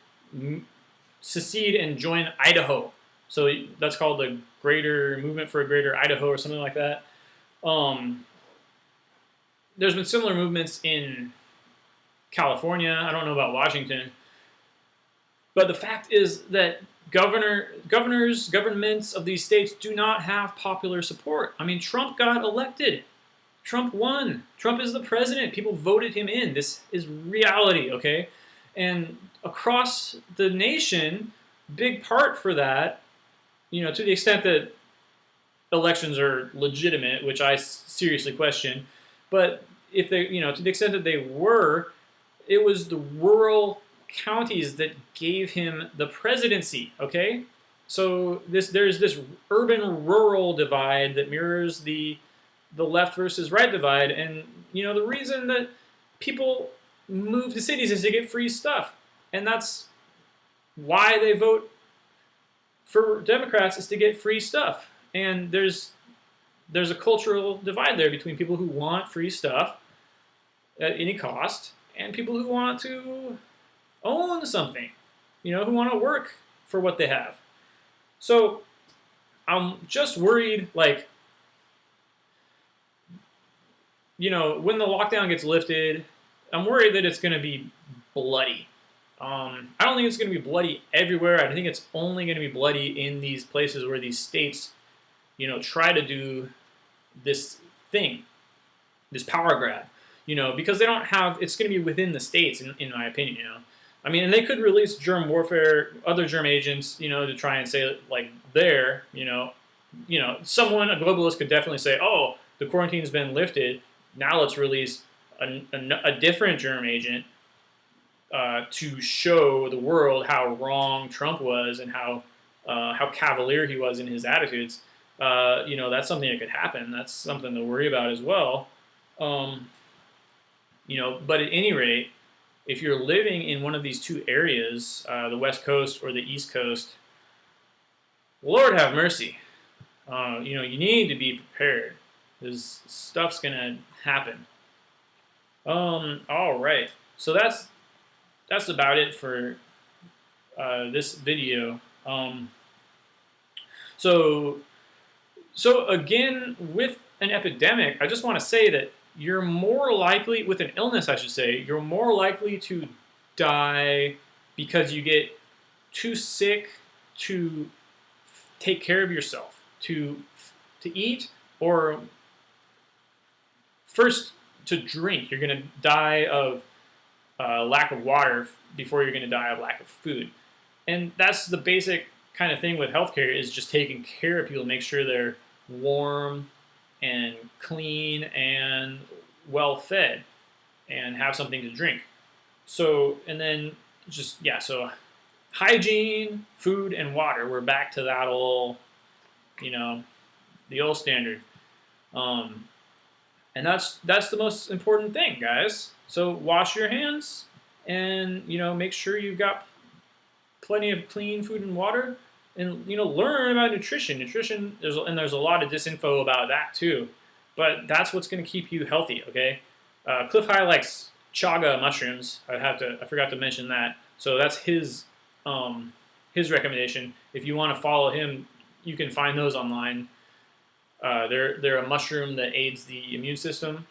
secede and join Idaho. So that's called the Greater Movement for a Greater Idaho or something like that. There's been similar movements in California. I don't know about Washington. But the fact is that governments of these states do not have popular support. I mean, Trump got elected. Trump won. Trump is the president. People voted him in. This is reality, okay? And across the nation, big part for that, to the extent that elections are legitimate, which I seriously question, but if they, to the extent that they were, it was the rural counties that gave him the presidency, okay? So there's this urban-rural divide that mirrors the left versus right divide, and the reason that people move to cities is to get free stuff, and that's why they vote for Democrats, is to get free stuff. And there's a cultural divide there between people who want free stuff at any cost and people who want to own something, who want to work for what they have. So I'm just worried, like, you know, when the lockdown gets lifted, I'm worried that it's going to be bloody. I don't think it's going to be bloody everywhere. I think it's only going to be bloody in these places where these states, you know, try to do this thing, this power grab, you know, because they don't have, it's going to be within the states, in my opinion, you know. I mean, and they could release germ warfare, other germ agents, you know, to try and say, like, there, you know, someone, a globalist could definitely say, oh, the quarantine's been lifted, now let's release a different germ agent to show the world how wrong Trump was and how cavalier he was in his attitudes. You know, that's something that could happen. That's something to worry about as well. You know, but at any rate, if you're living in one of these two areas, the West Coast or the East Coast, Lord have mercy. You know, you need to be prepared. Because stuff's gonna happen. All right. So that's about it for this video. So again, with an epidemic, I just want to say that you're more likely, with an illness, I should say, you're more likely to die because you get too sick to take care of yourself, to eat, or first to drink. You're going to die of lack of water before you're going to die of lack of food. And that's the basic kind of thing with healthcare, is just taking care of people, make sure they're warm and clean and well fed and have something to drink. So, and then just, yeah, so hygiene, food, and water. We're back to that old, you know, the old standard. And that's the most important thing, guys. So wash your hands and, you know, make sure you've got plenty of clean food and water, and, you know, learn about nutrition. Nutrition, there's a lot of disinfo about that too, but that's what's going to keep you healthy. Okay, Clif High likes chaga mushrooms. I forgot to mention that. So that's his recommendation. If you want to follow him, you can find those online. They're a mushroom that aids the immune system.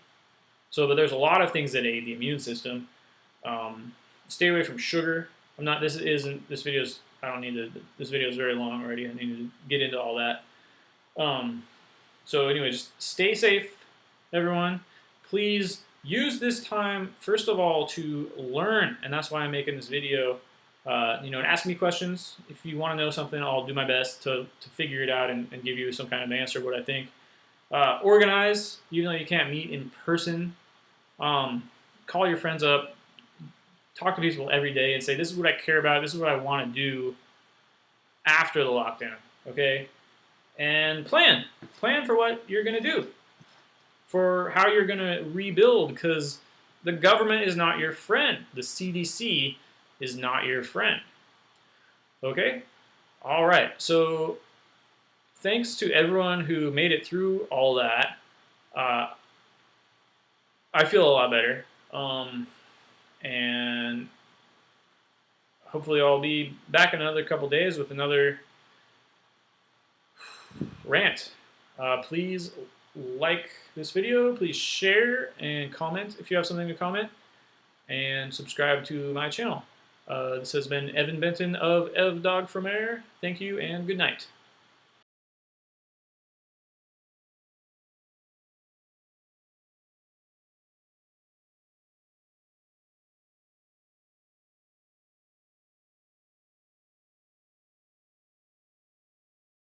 So, but there's a lot of things that aid the immune system. Stay away from sugar. This video's, I don't need to, this video is very long already. I need to get into all that. So anyway, just stay safe, everyone. Please use this time, first of all, to learn. And that's why I'm making this video. You know, and ask me questions. If you want to know something, I'll do my best to figure it out and give you some kind of answer, what I think. Organize, even though you can't meet in person. Call your friends up. Talk to people every day and say, this is what I care about. This is what I want to do after the lockdown, okay? And plan. Plan for what you're going to do, for how you're going to rebuild, because the government is not your friend. The CDC is not your friend. Okay? All right. So thanks to everyone who made it through all that. I feel a lot better. And hopefully I'll be back in another couple days with another rant. Please like this video. Please share and comment if you have something to comment. And subscribe to my channel. This has been Evan-Benton of Dogg from Air. Thank you and good night.